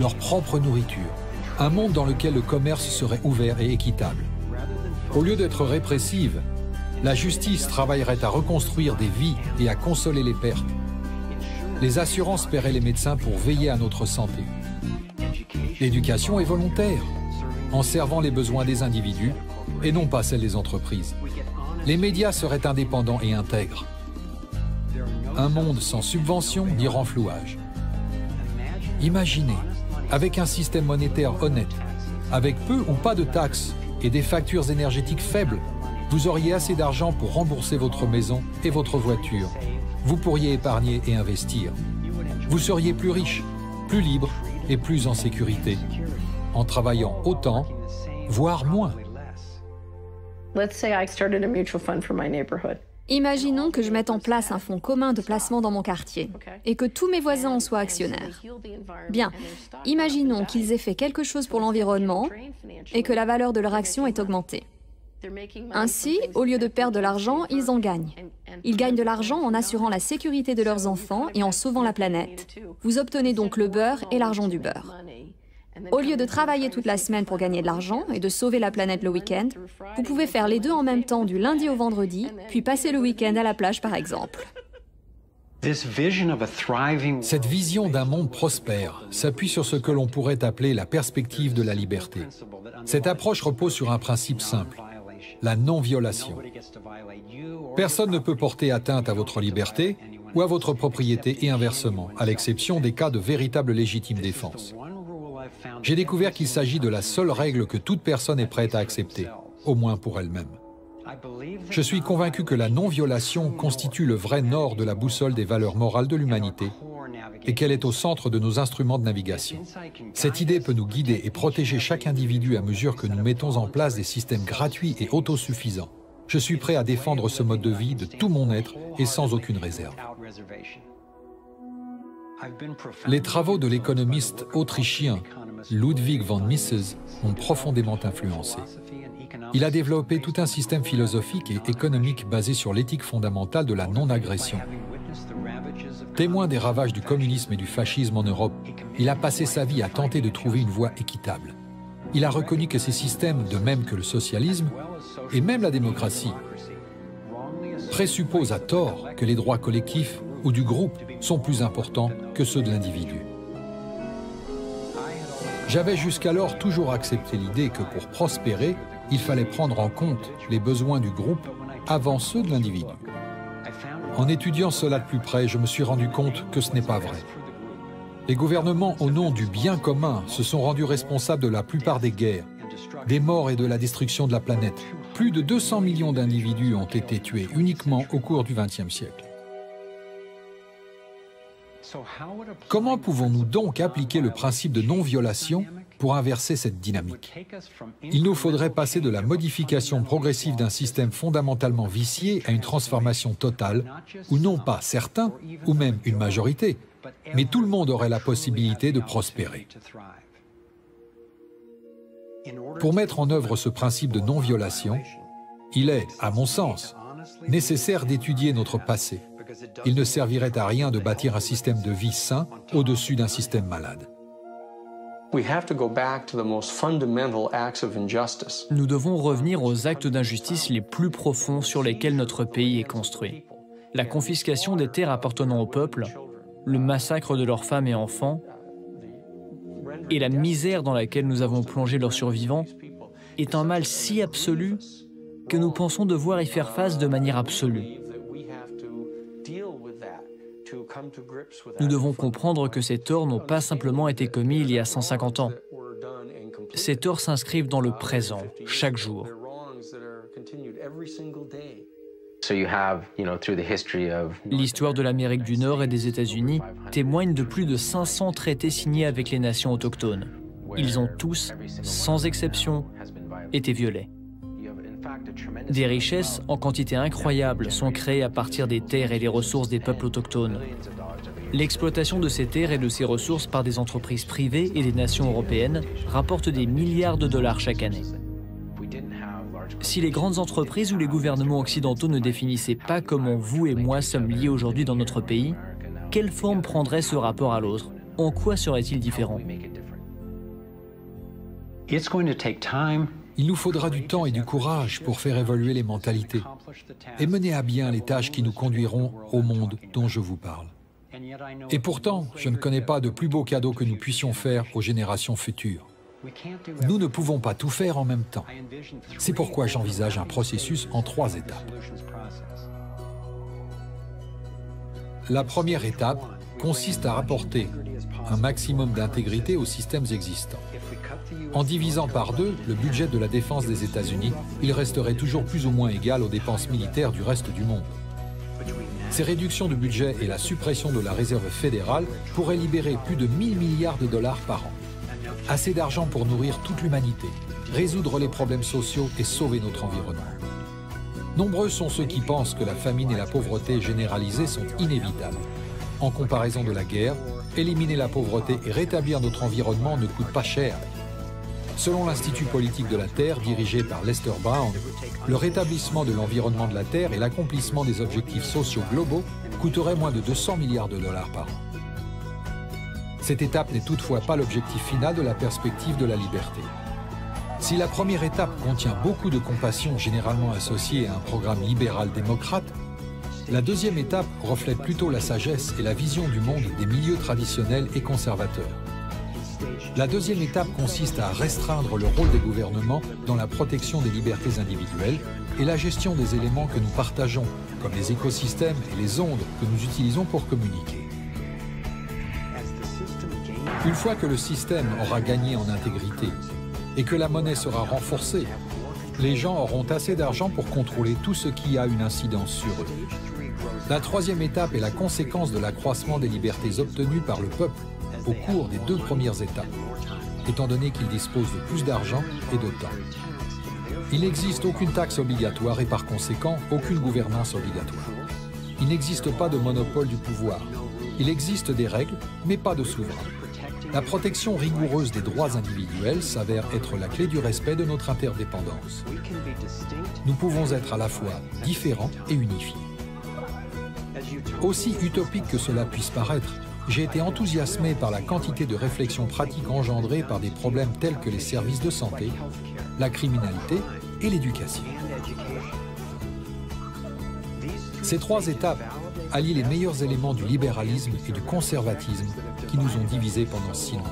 leur propre nourriture, un monde dans lequel le commerce serait ouvert et équitable. Au lieu d'être répressive, la justice travaillerait à reconstruire des vies et à consoler les pertes. Les assurances paieraient les médecins pour veiller à notre santé. L'éducation est volontaire, en servant les besoins des individus et non pas celles des entreprises. Les médias seraient indépendants et intègres. Un monde sans subvention ni renflouage. Imaginez, avec un système monétaire honnête, avec peu ou pas de taxes et des factures énergétiques faibles, vous auriez assez d'argent pour rembourser votre maison et votre voiture. Vous pourriez épargner et investir. Vous seriez plus riche, plus libre et plus en sécurité, en travaillant autant, voire moins. Imaginons que je mette en place un fonds commun de placement dans mon quartier et que tous mes voisins en soient actionnaires. Bien, imaginons qu'ils aient fait quelque chose pour l'environnement et que la valeur de leur action est augmentée. Ainsi, au lieu de perdre de l'argent, ils en gagnent. Ils gagnent de l'argent en assurant la sécurité de leurs enfants et en sauvant la planète. Vous obtenez donc le beurre et l'argent du beurre. Au lieu de travailler toute la semaine pour gagner de l'argent et de sauver la planète le week-end, vous pouvez faire les deux en même temps du lundi au vendredi, puis passer le week-end à la plage par exemple. Cette vision d'un monde prospère s'appuie sur ce que l'on pourrait appeler la perspective de la liberté. Cette approche repose sur un principe simple, la non-violation. Personne ne peut porter atteinte à votre liberté ou à votre propriété et inversement, à l'exception des cas de véritable légitime défense. J'ai découvert qu'il s'agit de la seule règle que toute personne est prête à accepter, au moins pour elle-même. Je suis convaincu que la non-violation constitue le vrai nord de la boussole des valeurs morales de l'humanité et qu'elle est au centre de nos instruments de navigation. Cette idée peut nous guider et protéger chaque individu à mesure que nous mettons en place des systèmes gratuits et autosuffisants. Je suis prêt à défendre ce mode de vie de tout mon être et sans aucune réserve. Les travaux de l'économiste autrichien Ludwig von Mises m'ont profondément influencé. Il a développé tout un système philosophique et économique basé sur l'éthique fondamentale de la non-agression. Témoin des ravages du communisme et du fascisme en Europe, il a passé sa vie à tenter de trouver une voie équitable. Il a reconnu que ces systèmes, de même que le socialisme, et même la démocratie, présupposent à tort que les droits collectifs ou du groupe sont plus importants que ceux de l'individu. J'avais jusqu'alors toujours accepté l'idée que pour prospérer, il fallait prendre en compte les besoins du groupe avant ceux de l'individu. En étudiant cela de plus près, je me suis rendu compte que ce n'est pas vrai. Les gouvernements, au nom du bien commun, se sont rendus responsables de la plupart des guerres, des morts et de la destruction de la planète. Plus de 200 millions d'individus ont été tués uniquement au cours du XXe siècle. Comment pouvons-nous donc appliquer le principe de non-violation pour inverser cette dynamique? Il nous faudrait passer de la modification progressive d'un système fondamentalement vicié à une transformation totale, où non pas certains, ou même une majorité, mais tout le monde aurait la possibilité de prospérer. Pour mettre en œuvre ce principe de non-violation, il est, à mon sens, nécessaire d'étudier notre passé. Il ne servirait à rien de bâtir un système de vie sain au-dessus d'un système malade. Nous devons revenir aux actes d'injustice les plus profonds sur lesquels notre pays est construit. La confiscation des terres appartenant au peuple, le massacre de leurs femmes et enfants, et la misère dans laquelle nous avons plongé leurs survivants est un mal si absolu que nous pensons devoir y faire face de manière absolue. Nous devons comprendre que ces torts n'ont pas simplement été commis il y a 150 ans. Ces torts s'inscrivent dans le présent, chaque jour. L'histoire de l'Amérique du Nord et des États-Unis témoigne de plus de 500 traités signés avec les nations autochtones. Ils ont tous, sans exception, été violés. Des richesses en quantité incroyable sont créées à partir des terres et des ressources des peuples autochtones. L'exploitation de ces terres et de ces ressources par des entreprises privées et des nations européennes rapporte des milliards de dollars chaque année. Si les grandes entreprises ou les gouvernements occidentaux ne définissaient pas comment vous et moi sommes liés aujourd'hui dans notre pays, quelle forme prendrait ce rapport à l'autre? En quoi serait-il différent? Il nous faudra du temps et du courage pour faire évoluer les mentalités et mener à bien les tâches qui nous conduiront au monde dont je vous parle. Et pourtant, je ne connais pas de plus beau cadeau que nous puissions faire aux générations futures. Nous ne pouvons pas tout faire en même temps. C'est pourquoi j'envisage un processus en 3 étapes. La première étape consiste à rapporter un maximum d'intégrité aux systèmes existants. En divisant par 2 le budget de la défense des États-Unis, il resterait toujours plus ou moins égal aux dépenses militaires du reste du monde. Ces réductions de budget et la suppression de la réserve fédérale pourraient libérer plus de 1000 milliards de dollars par an. Assez d'argent pour nourrir toute l'humanité, résoudre les problèmes sociaux et sauver notre environnement. Nombreux sont ceux qui pensent que la famine et la pauvreté généralisée sont inévitables. En comparaison de la guerre, éliminer la pauvreté et rétablir notre environnement ne coûte pas cher. Selon l'Institut politique de la Terre, dirigé par Lester Brown, le rétablissement de l'environnement de la Terre et l'accomplissement des objectifs sociaux globaux coûteraient moins de 200 milliards de dollars par an. Cette étape n'est toutefois pas l'objectif final de la perspective de la liberté. Si la première étape contient beaucoup de compassion généralement associée à un programme libéral-démocrate, la deuxième étape reflète plutôt la sagesse et la vision du monde des milieux traditionnels et conservateurs. La deuxième étape consiste à restreindre le rôle des gouvernements dans la protection des libertés individuelles et la gestion des éléments que nous partageons, comme les écosystèmes et les ondes que nous utilisons pour communiquer. Une fois que le système aura gagné en intégrité et que la monnaie sera renforcée, les gens auront assez d'argent pour contrôler tout ce qui a une incidence sur eux. La troisième étape est la conséquence de l'accroissement des libertés obtenues par le peuple au cours des 2 premières étapes, étant donné qu'il dispose de plus d'argent et de temps. Il n'existe aucune taxe obligatoire et par conséquent aucune gouvernance obligatoire. Il n'existe pas de monopole du pouvoir. Il existe des règles, mais pas de souverain. La protection rigoureuse des droits individuels s'avère être la clé du respect de notre interdépendance. Nous pouvons être à la fois différents et unifiés. Aussi utopique que cela puisse paraître, j'ai été enthousiasmé par la quantité de réflexions pratiques engendrées par des problèmes tels que les services de santé, la criminalité et l'éducation. Ces 3 étapes allient les meilleurs éléments du libéralisme et du conservatisme qui nous ont divisés pendant si longtemps.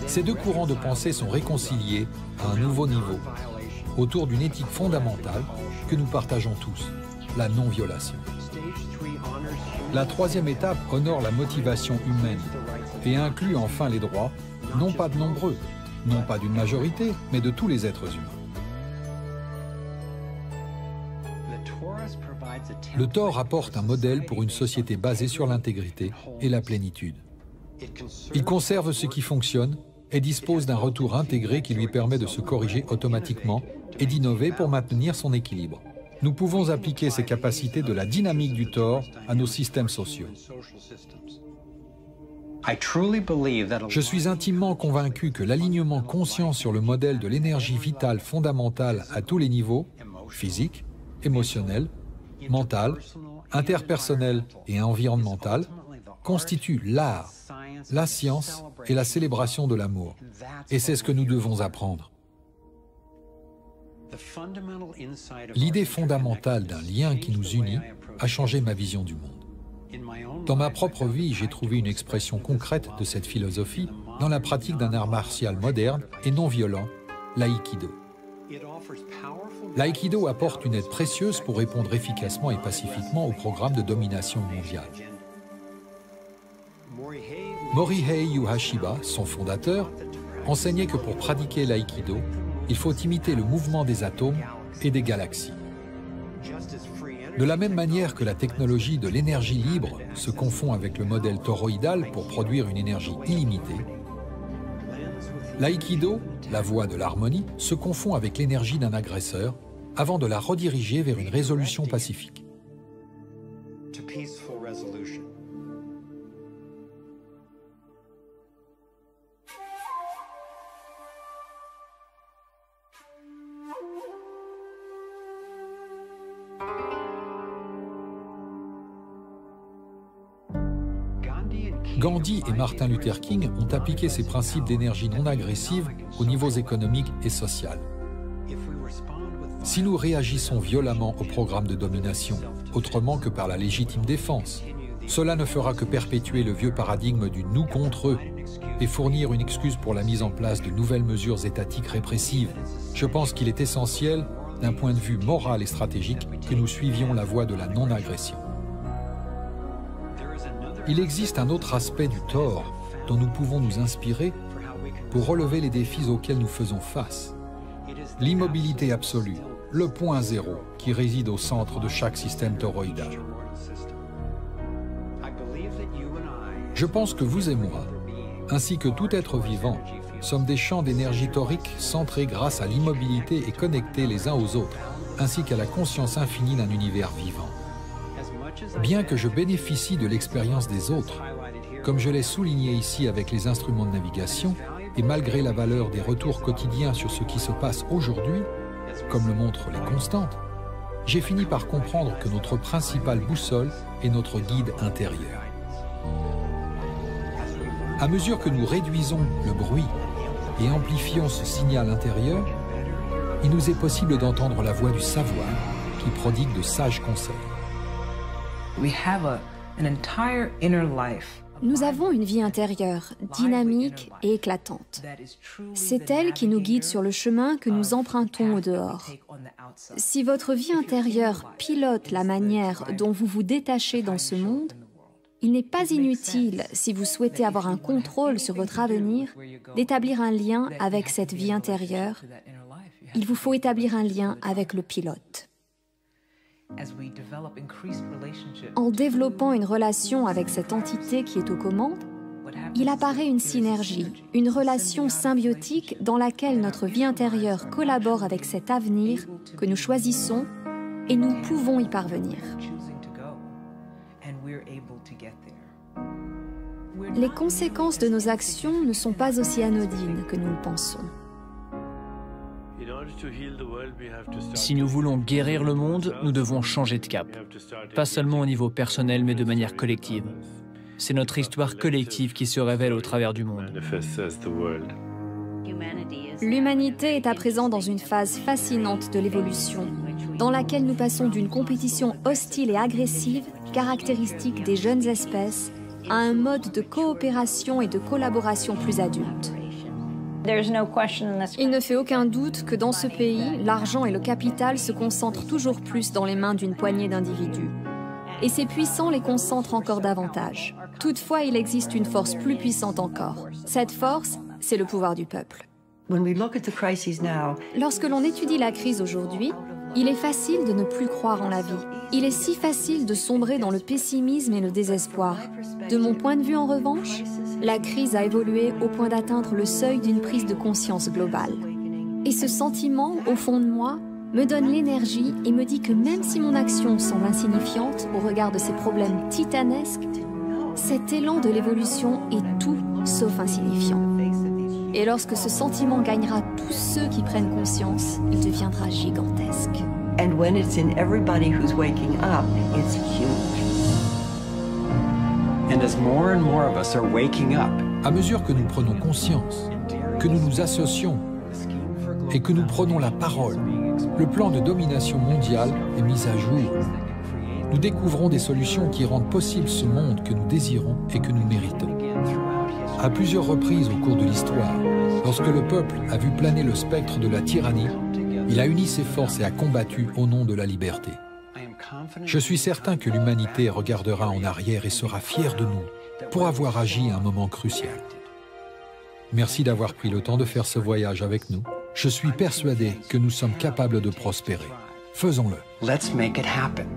Ces 2 courants de pensée sont réconciliés à un nouveau niveau, autour d'une éthique fondamentale que nous partageons tous, la non-violation. La troisième étape honore la motivation humaine et inclut enfin les droits, non pas de nombreux, non pas d'une majorité, mais de tous les êtres humains. Le Thor apporte un modèle pour une société basée sur l'intégrité et la plénitude. Il conserve ce qui fonctionne et dispose d'un retour intégré qui lui permet de se corriger automatiquement et d'innover pour maintenir son équilibre. Nous pouvons appliquer ces capacités de la dynamique du Thor à nos systèmes sociaux. Je suis intimement convaincu que l'alignement conscient sur le modèle de l'énergie vitale fondamentale à tous les niveaux, physique, émotionnel, mental, interpersonnel et environnemental, constitue l'art, la science et la célébration de l'amour. Et c'est ce que nous devons apprendre. L'idée fondamentale d'un lien qui nous unit a changé ma vision du monde. Dans ma propre vie, j'ai trouvé une expression concrète de cette philosophie dans la pratique d'un art martial moderne et non violent, l'aïkido. L'aïkido apporte une aide précieuse pour répondre efficacement et pacifiquement au programme de domination mondiale. Morihei Uehashiba, son fondateur, enseignait que pour pratiquer l'aïkido, il faut imiter le mouvement des atomes et des galaxies. De la même manière que la technologie de l'énergie libre se confond avec le modèle toroïdal pour produire une énergie illimitée, l'aïkido, la voie de l'harmonie, se confond avec l'énergie d'un agresseur avant de la rediriger vers une résolution pacifique. Gandhi et Martin Luther King ont appliqué ces principes d'énergie non agressive aux niveaux économiques et sociaux. Si nous réagissons violemment au programme de domination, autrement que par la légitime défense, Cela ne fera que perpétuer le vieux paradigme du « nous contre eux » et fournir une excuse pour la mise en place de nouvelles mesures étatiques répressives. Je pense qu'il est essentiel, d'un point de vue moral et stratégique, que nous suivions la voie de la non-agression. Il existe un autre aspect du tort dont nous pouvons nous inspirer pour relever les défis auxquels nous faisons face. L'immobilité absolue, le point zéro qui réside au centre de chaque système toroïdal. Je pense que vous et moi, ainsi que tout être vivant, sommes des champs d'énergie torique centrés grâce à l'immobilité et connectés les uns aux autres, ainsi qu'à la conscience infinie d'un univers vivant. Bien que je bénéficie de l'expérience des autres, comme je l'ai souligné ici avec les instruments de navigation, et malgré la valeur des retours quotidiens sur ce qui se passe aujourd'hui, comme le montrent les constantes, j'ai fini par comprendre que notre principale boussole est notre guide intérieur. À mesure que nous réduisons le bruit et amplifions ce signal intérieur, il nous est possible d'entendre la voix du savoir qui prodigue de sages conseils. Nous avons une vie intérieure, dynamique et éclatante. C'est elle qui nous guide sur le chemin que nous empruntons au dehors. Si votre vie intérieure pilote la manière dont vous vous détachez dans ce monde, il n'est pas inutile, si vous souhaitez avoir un contrôle sur votre avenir, d'établir un lien avec cette vie intérieure. Il vous faut établir un lien avec le pilote. En développant une relation avec cette entité qui est aux commandes, il apparaît une synergie, une relation symbiotique dans laquelle notre vie intérieure collabore avec cet avenir que nous choisissons et nous pouvons y parvenir. Les conséquences de nos actions ne sont pas aussi anodines que nous le pensons. Si nous voulons guérir le monde, nous devons changer de cap. Pas seulement au niveau personnel, mais de manière collective. C'est notre histoire collective qui se révèle au travers du monde. L'humanité est à présent dans une phase fascinante de l'évolution, dans laquelle nous passons d'une compétition hostile et agressive, caractéristique des jeunes espèces, à un mode de coopération et de collaboration plus adulte. Il ne fait aucun doute que dans ce pays, l'argent et le capital se concentrent toujours plus dans les mains d'une poignée d'individus. Et ces puissants les concentrent encore davantage. Toutefois, il existe une force plus puissante encore. Cette force, c'est le pouvoir du peuple. Lorsque l'on étudie la crise aujourd'hui, il est facile de ne plus croire en la vie. Il est si facile de sombrer dans le pessimisme et le désespoir. De mon point de vue, en revanche, la crise a évolué au point d'atteindre le seuil d'une prise de conscience globale. Et ce sentiment, au fond de moi, me donne l'énergie et me dit que même si mon action semble insignifiante au regard de ces problèmes titanesques, cet élan de l'évolution est tout sauf insignifiant. Et lorsque ce sentiment gagnera tous ceux qui prennent conscience, il deviendra gigantesque. And when it's in everybody who's waking up, it's huge. And as more and more of us are waking up, à mesure que nous prenons conscience, que nous nous associons et que nous prenons la parole, le plan de domination mondiale est mis à jour. Nous découvrons des solutions qui rendent possible ce monde que nous désirons et que nous méritons. À plusieurs reprises au cours de l'histoire, lorsque le peuple a vu planer le spectre de la tyrannie, il a uni ses forces et a combattu au nom de la liberté. Je suis certain que l'humanité regardera en arrière et sera fière de nous pour avoir agi à un moment crucial. Merci d'avoir pris le temps de faire ce voyage avec nous. Je suis persuadé que nous sommes capables de prospérer. Faisons-le. let's make it happen.